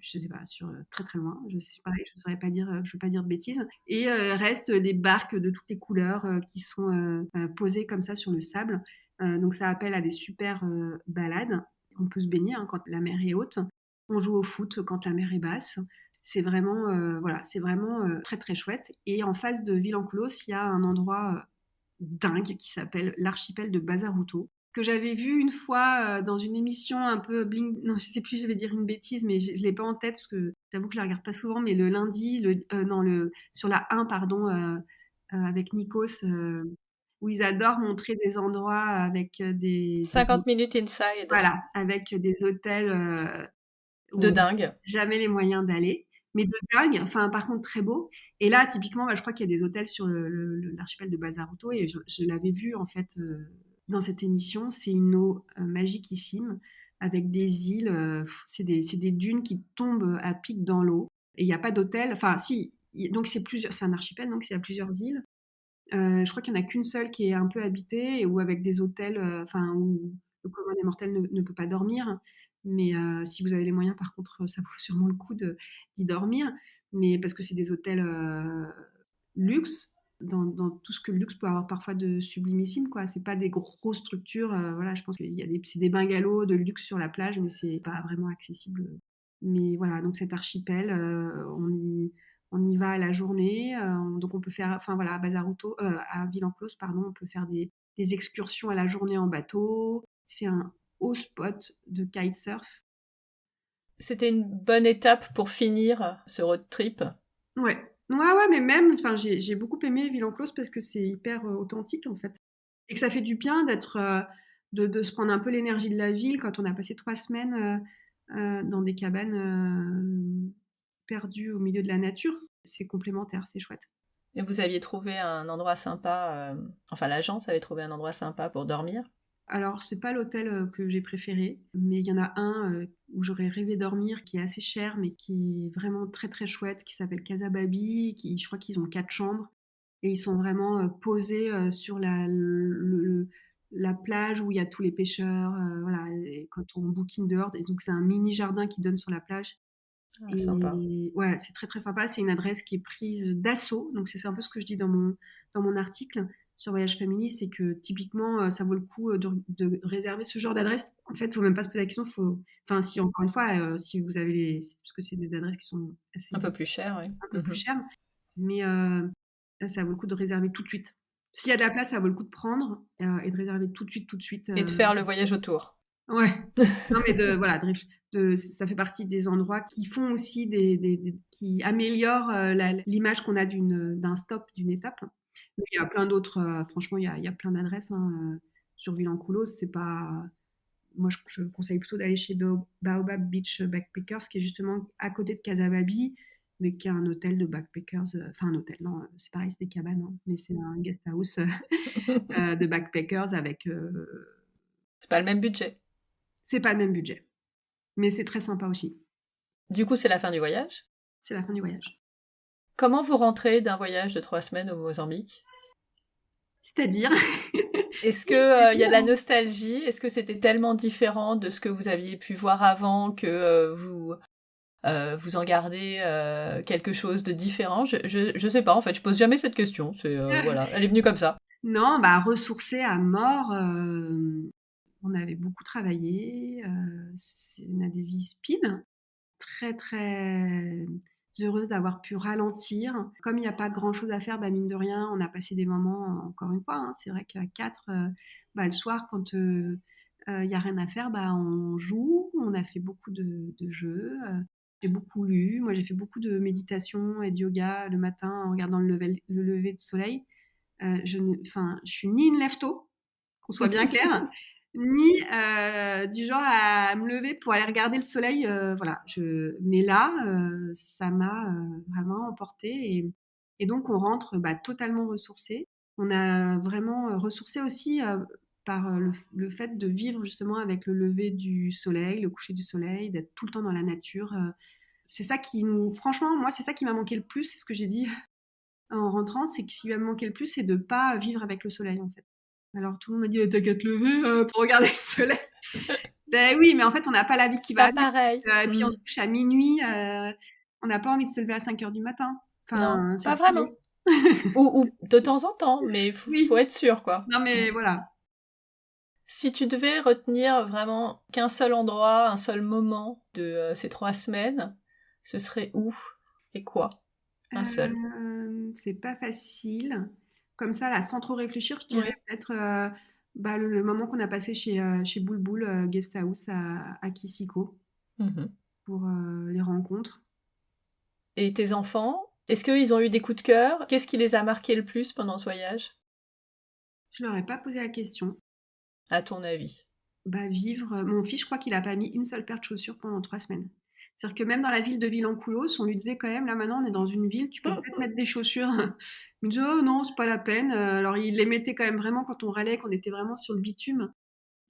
je sais pas, sur très très loin. Je sais pareil, je saurais pas dire, je veux pas dire de bêtises. Et restent des barques de toutes les couleurs qui sont posées comme ça sur le sable. Donc ça appelle à des super balades. On peut se baigner hein, quand la mer est haute. On joue au foot quand la mer est basse. C'est vraiment, voilà, c'est vraiment très très chouette. Et en face de Villancoulos, il y a un endroit dingue qui s'appelle l'archipel de Bazaruto que j'avais vu une fois dans une émission un peu bling. Non, je sais plus, je vais dire une bêtise, mais je l'ai pas en tête parce que j'avoue que je la regarde pas souvent. Mais le lundi, non, sur la 1, pardon, avec Nikos. où ils adorent montrer des endroits avec des 50 minutes inside. Voilà, avec des hôtels où De on n'a dingue. jamais les moyens d'aller, mais de dingue, enfin par contre très beau. Et là, typiquement, je crois qu'il y a des hôtels sur l'archipel de Bazaruto et je l'avais vu en fait dans cette émission. C'est une eau magiquissime avec des îles, c'est des dunes qui tombent à pic dans l'eau. Et il n'y a pas d'hôtel, enfin si, donc c'est un archipel, donc il y a plusieurs îles. Je crois qu'il n'y en a qu'une seule qui est un peu habitée ou avec des hôtels, où le commun des mortels ne peut pas dormir. Mais si vous avez les moyens, par contre, ça vaut sûrement le coup d'y dormir. Mais parce que c'est des hôtels luxe, dans tout ce que le luxe peut avoir parfois de sublimissime, quoi. C'est pas des grosses structures. Voilà, je pense qu'il y a c'est des bungalows de luxe sur la plage, mais c'est pas vraiment accessible. Mais voilà, donc cet archipel, on y va à la journée. Donc on peut faire, enfin voilà, à Bazaruto, à Villanclos, pardon, on peut faire des excursions à la journée en bateau. C'est un haut spot de kitesurf. C'était une bonne étape pour finir ce road trip. Ouais. Ouais, mais même, enfin, j'ai beaucoup aimé Villanclos parce que c'est hyper authentique en fait. Et que ça fait du bien de se prendre un peu l'énergie de la ville quand on a passé 3 semaines dans des cabanes perdues au milieu de la nature. C'est complémentaire, c'est chouette. Et vous aviez trouvé un endroit sympa, enfin l'agence avait trouvé un endroit sympa pour dormir? Alors, c'est pas l'hôtel que j'ai préféré, mais il y en a un où j'aurais rêvé dormir, qui est assez cher, mais qui est vraiment très très chouette, qui s'appelle Casa Baby. Je crois qu'ils ont 4 chambres et ils sont vraiment posés sur la plage où il y a tous les pêcheurs. Voilà, et quand on booking dehors, et donc c'est un mini jardin qui donne sur la plage. Ah, sympa. Et ouais, c'est très très sympa. C'est une adresse qui est prise d'assaut. Donc c'est un peu ce que je dis dans mon article sur Voyage Family, c'est que typiquement, ça vaut le coup de réserver ce genre d'adresse. En fait, il ne faut même pas se poser la question. Enfin, si encore une fois, si vous avez parce que c'est des adresses qui sont assez Un peu plus cher, oui. un peu plus chères, mais là, ça vaut le coup de réserver tout de suite. S'il y a de la place, ça vaut le coup de prendre et de réserver tout de suite, tout de suite. Et de faire le voyage autour. Ouais. Non, mais voilà, ça fait partie des endroits qui font aussi qui améliorent l'image qu'on a d'un stop, d'une étape. Mais il y a plein d'autres, franchement, il y a plein d'adresses sur Villancoulos. C'est pas, moi, je conseille plutôt d'aller chez Baobab Beach Backpackers, qui est justement à côté de Casababy, mais qui est un hôtel de backpackers. Enfin, un hôtel, non, c'est pareil, c'est des cabanes, hein, mais c'est un guest house de backpackers avec. C'est pas le même budget. C'est pas le même budget. Mais c'est très sympa aussi. Du coup, c'est la fin du voyage. C'est la fin du voyage. Comment vous rentrez d'un voyage de 3 semaines au Mozambique? C'est-à-dire Est-ce que y a de la nostalgie? Est-ce que c'était tellement différent de ce que vous aviez pu voir avant que vous en gardez quelque chose de différent? Je sais pas, en fait, je pose jamais cette question. C'est voilà, elle est venue comme ça. Non, ressourcée à mort. On avait beaucoup travaillé. On a des vies speed. Très, très heureuse d'avoir pu ralentir. Comme il n'y a pas grand-chose à faire, mine de rien, on a passé des moments, encore une fois, hein, c'est vrai qu'à 4, le soir, quand il n'y a rien à faire, on joue. On a fait beaucoup de jeux. J'ai beaucoup lu. Moi, j'ai fait beaucoup de méditation et de yoga le matin en regardant le lever de soleil. Je suis ni une lève-tôt, qu'on soit bien clair, ni du genre à me lever pour aller regarder le soleil. Voilà. Mais là, ça m'a vraiment emporté et donc on rentre totalement ressourcé. On a vraiment ressourcé aussi par le fait de vivre justement avec le lever du soleil, le coucher du soleil, d'être tout le temps dans la nature. C'est ça franchement, moi, c'est ça qui m'a manqué le plus, c'est ce que j'ai dit en rentrant, c'est que ce qui va me manquer le plus, c'est de pas vivre avec le soleil, en fait. Alors tout le monde m'a dit «T'as qu'à te lever pour regarder le soleil». Ben oui, mais en fait, on n'a pas la vie qui C'est va pas avec. pareil. Et puis on se couche à minuit. On n'a pas envie de se lever à 5 heures du matin. Non, Enfin, c'est pas le vraiment. premier. Ou de temps en temps, mais faut Oui. être sûr, quoi. Non, mais voilà. Si tu devais retenir vraiment qu'un seul endroit, un seul moment de ces 3 semaines, ce serait où et quoi? Un seul. C'est pas facile. Comme ça, là, sans trop réfléchir, je dirais Oui. peut-être le moment qu'on a passé chez Boulboul Guest House à Kissiko Mhm. pour les rencontres. Et tes enfants, est-ce qu'ils ont eu des coups de cœur? Qu'est-ce qui les a marqués le plus pendant ce voyage? Je leur ai pas posé la question. À ton avis? Vivre, mon fils, je crois qu'il a pas mis une seule paire de chaussures pendant 3 semaines. C'est-à-dire que même dans la ville de Villancoulos, on lui disait quand même: «Là, maintenant, on est dans une ville, tu peux peut-être mettre des chaussures». Il me disait: «Oh non, c'est pas la peine», alors il les mettait quand même vraiment quand on râlait, qu'on était vraiment sur le bitume.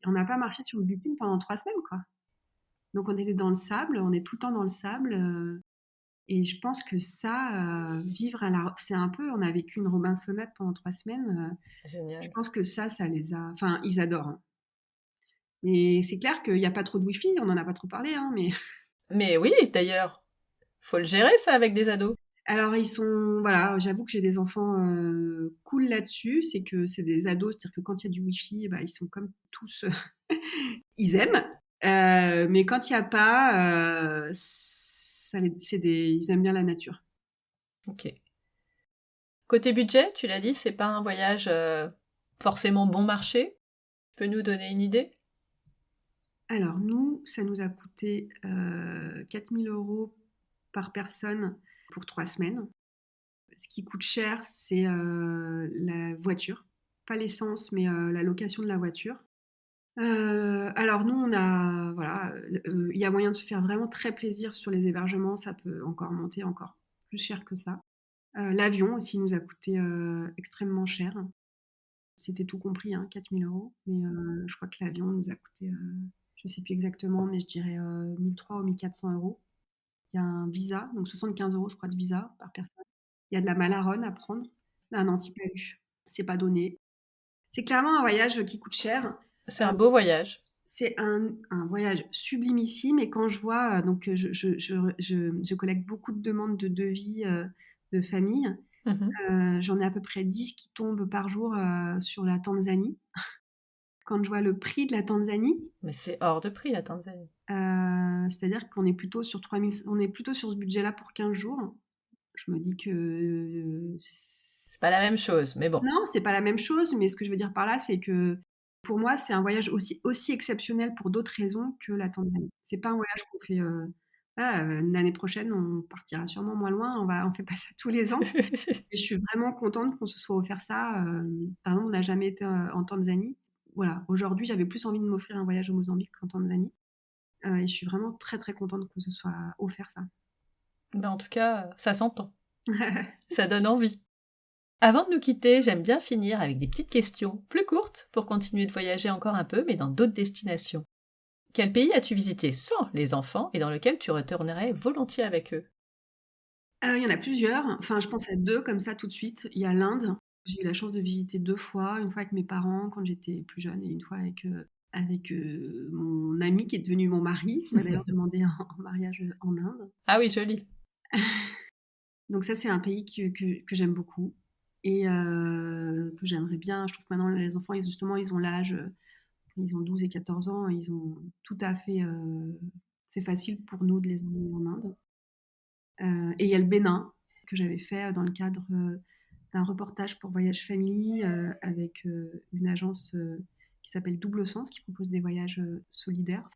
On n'a pas marché sur le bitume pendant 3 semaines, quoi. Donc on était dans le sable, on est tout le temps dans le sable, et je pense que ça, vivre à la c'est un peu on a vécu une robinsonnade pendant 3 semaines, je Génial. pense que ça les a enfin, ils adorent, hein. Mais c'est clair qu'il y a pas trop de wifi, on en a pas trop parlé, hein, mais Mais oui, d'ailleurs, faut le gérer ça avec des ados. alors ils sont voilà, j'avoue que j'ai des enfants, cool là-dessus, c'est que c'est des ados, c'est-à-dire que quand il y a du wifi, bah, ils sont comme tous, ils aiment, mais quand il y a pas, ça les c'est des ils aiment bien la nature. OK. Côté budget, tu l'as dit, c'est pas un voyage, forcément bon marché. Tu peux nous donner une idée? Alors nous, ça nous a coûté, 4 000 € par personne pour 3 semaines. Ce qui coûte cher, c'est, la voiture. Pas l'essence, mais, la location de la voiture. Alors nous, on a voilà, il y a moyen de se faire vraiment très plaisir sur les hébergements, ça peut encore monter encore plus cher que ça. L'avion aussi nous a coûté, extrêmement cher. C'était tout compris, hein, 4 000 €, mais, je crois que l'avion nous a coûté, je sais plus exactement, mais je dirais, 1 300 ou 1 400 €. Il y a un visa, donc 75 € je crois de visa par personne. Il y a de la Malaronne à prendre. Un anti-palu, c'est pas donné. C'est clairement un voyage qui coûte cher. C'est un beau voyage. C'est un voyage sublimissime et quand je vois, donc je collecte beaucoup de demandes de devis, de famille. Mmh. J'en ai à peu près 10 qui tombent par jour, sur la Tanzanie. Quand je vois le prix de la Tanzanie, Mais c'est hors de prix la Tanzanie. c'est-à-dire qu'on est plutôt sur 3 000 on est plutôt sur ce budget-là pour 15 jours. Je me dis que, C'est pas la même chose, mais bon. non, c'est pas la même chose, mais ce que je veux dire par là, c'est que pour moi, c'est un voyage aussi exceptionnel pour d'autres raisons que la Tanzanie. C'est pas un voyage qu'on fait, l'année prochaine, on partira sûrement moins loin, on fait pas ça tous les ans et je suis vraiment contente qu'on se soit offert ça, par exemple, on n'a jamais été, en Tanzanie. Voilà, aujourd'hui, j'avais plus envie de m'offrir un voyage au Mozambique qu'en Tanzanie, et je suis vraiment très, très contente qu'on se soit offert ça. Ben, en tout cas, ça s'entend. Ça donne envie. Avant de nous quitter, j'aime bien finir avec des petites questions, plus courtes, pour continuer de voyager encore un peu, mais dans d'autres destinations. Quel pays as-tu visité sans les enfants et dans lequel tu retournerais volontiers avec eux? Il y en a plusieurs, enfin je pense à 2 comme ça tout de suite. Il y a l'Inde, j'ai eu la chance de visiter 2 fois, une fois avec mes parents quand j'étais plus jeune et une fois avec mon ami qui est devenu mon mari, qui m'a d'ailleurs demandé en mariage, en Inde. Ah oui, joli. Donc ça, c'est un pays que j'aime beaucoup et que j'aimerais bien je trouve que maintenant les enfants, ils justement, ils ont l'âge, ils ont 12 et 14 ans, ils ont tout à fait, c'est facile pour nous de les emmener en Inde. Et il y a le Bénin que j'avais fait, dans le cadre, d'un reportage pour Voyage Family, avec, une agence, qui s'appelle Double Sens, qui propose des voyages, solidaires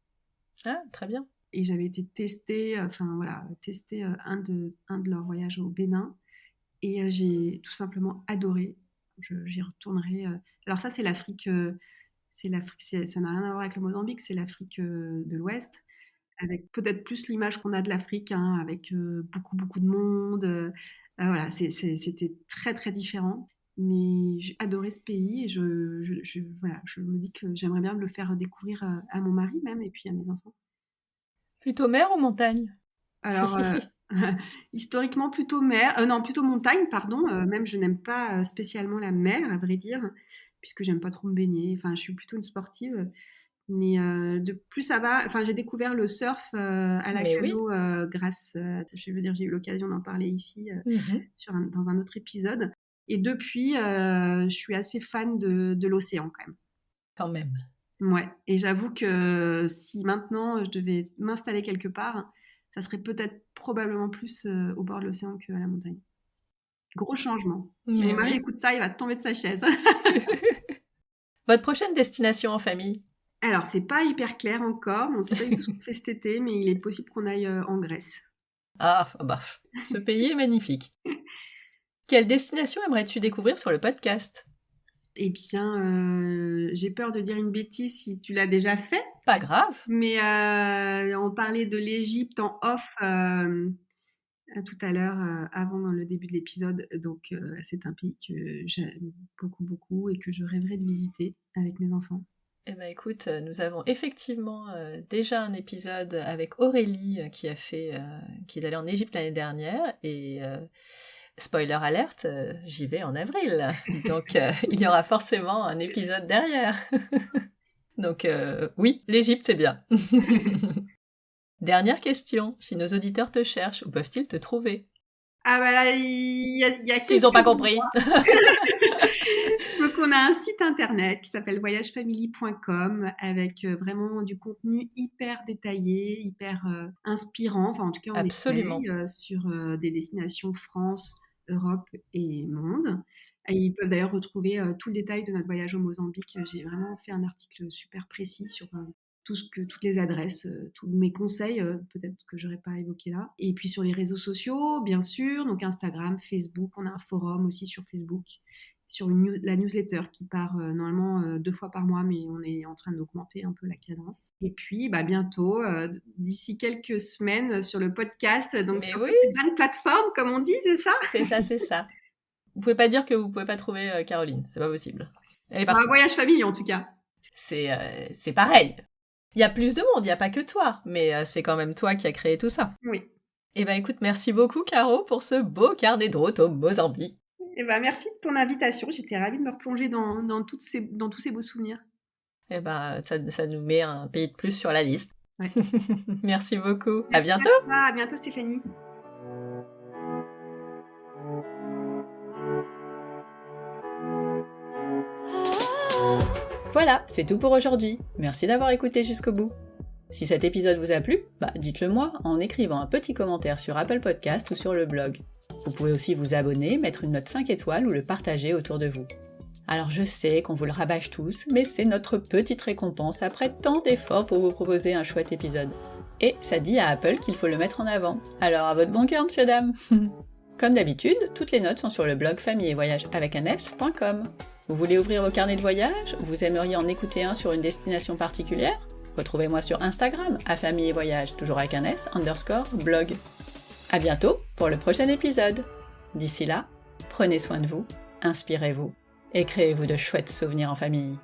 Ah, très bien. et j'avais été tester, enfin voilà, tester, un de leurs voyages au Bénin et j'ai tout simplement adoré. J'y retournerai, alors ça, c'est l'Afrique, ça n'a rien à voir avec le Mozambique, c'est l'Afrique, de l'Ouest, avec peut-être plus l'image qu'on a de l'Afrique, hein, avec, beaucoup, beaucoup de monde, voilà, c'était très, très différent. Mais j'ai adoré ce pays et voilà, je me dis que j'aimerais bien le faire découvrir, à mon mari même et puis à mes enfants. Plutôt mer ou montagne? Alors, historiquement plutôt mer non, plutôt montagne, pardon, même je n'aime pas, spécialement la mer, à vrai dire, puisque j'aime pas trop me baigner. Enfin, je suis plutôt une sportive, mais de plus ça va enfin, j'ai découvert le surf, à la Mais oui. cano, grâce, je veux dire, j'ai eu l'occasion d'en parler ici, Mhm. dans un autre épisode et depuis, je suis assez fan de l'océan quand même. Quand même. Ouais et j'avoue que si maintenant je devais m'installer quelque part, ça serait peut-être probablement plus, au bord de l'océan qu'à la montagne. Gros changement. Si mon Mais mari oui. écoute ça, il va tomber de sa chaise. Votre prochaine destination en famille? Alors c'est pas hyper clair encore, on sait pas du tout ce qu'on fait cet été, mais il est possible qu'on aille, en Grèce. Ah, bah, ce pays est magnifique. Quelle destination aimerais-tu découvrir sur le podcast? Eh bien, j'ai peur de dire une bêtise si tu l'as déjà fait. Pas grave. Mais on parlait de l'Égypte en off tout à l'heure, avant dans le début de l'épisode. Donc, c'est un pays que j'aime beaucoup, beaucoup et que je rêverais de visiter avec mes enfants. Eh ben écoute, nous avons effectivement déjà un épisode avec Aurélie qui est allée en Égypte l'année dernière et spoiler alerte, j'y vais en avril. Donc il y aura forcément un épisode derrière. Donc oui, l'Égypte c'est bien. Dernière question, si nos auditeurs te cherchent, où peuvent-ils te trouver? Ah bah là, il y a Ils n'ont pas compris. Donc on a un site internet qui s'appelle voyagefamily.com avec vraiment du contenu hyper détaillé, hyper inspirant. Enfin en tout cas on Absolument. essaye sur des destinations France, Europe et monde. Et ils peuvent d'ailleurs retrouver tout le détail de notre voyage au Mozambique. J'ai vraiment fait un article super précis sur toutes les adresses, tous mes conseils, peut-être que j'aurais pas évoqué là. Et puis sur les réseaux sociaux, bien sûr, donc Instagram, Facebook, on a un forum aussi sur Facebook, sur la newsletter qui part normalement 2 fois par mois, mais on est en train d'augmenter un peu la cadence. Et puis bientôt, d'ici quelques semaines, sur le podcast, donc Mais sur oui. toutes les bonnes plateformes, comme on dit, c'est ça? C'est ça. Vous pouvez pas dire que vous pouvez pas trouver Caroline, c'est pas possible. Elle est partout. Un voyage famille en tout cas. C'est pareil. Il y a plus de monde, il n'y a pas que toi, mais c'est quand même toi qui as créé tout ça. Oui. Eh ben écoute, merci beaucoup Caro pour ce beau carnet de route au Mozambique. Eh ben merci de ton invitation, j'étais ravie de me replonger dans tous ces beaux souvenirs. Eh ben ça nous met un pays de plus sur la liste. Ouais. Merci beaucoup, Merci à bientôt. À bientôt Stéphanie. Voilà, c'est tout pour aujourd'hui. Merci d'avoir écouté jusqu'au bout. Si cet épisode vous a plu, dites-le moi en écrivant un petit commentaire sur Apple Podcast ou sur le blog. Vous pouvez aussi vous abonner, mettre une note 5 étoiles ou le partager autour de vous. Alors je sais qu'on vous le rabâche tous, mais c'est notre petite récompense après tant d'efforts pour vous proposer un chouette épisode. Et ça dit à Apple qu'il faut le mettre en avant. Alors à votre bon cœur, monsieur dame. Comme d'habitude, toutes les notes sont sur le blog famille et voyage avec un s.com. Vous voulez ouvrir vos carnets de voyage? Vous aimeriez en écouter un sur une destination particulière? Retrouvez-moi sur Instagram, @famille et voyage, toujours avec un s, _blog. À bientôt pour le prochain épisode. D'ici là, prenez soin de vous, inspirez-vous et créez-vous de chouettes souvenirs en famille.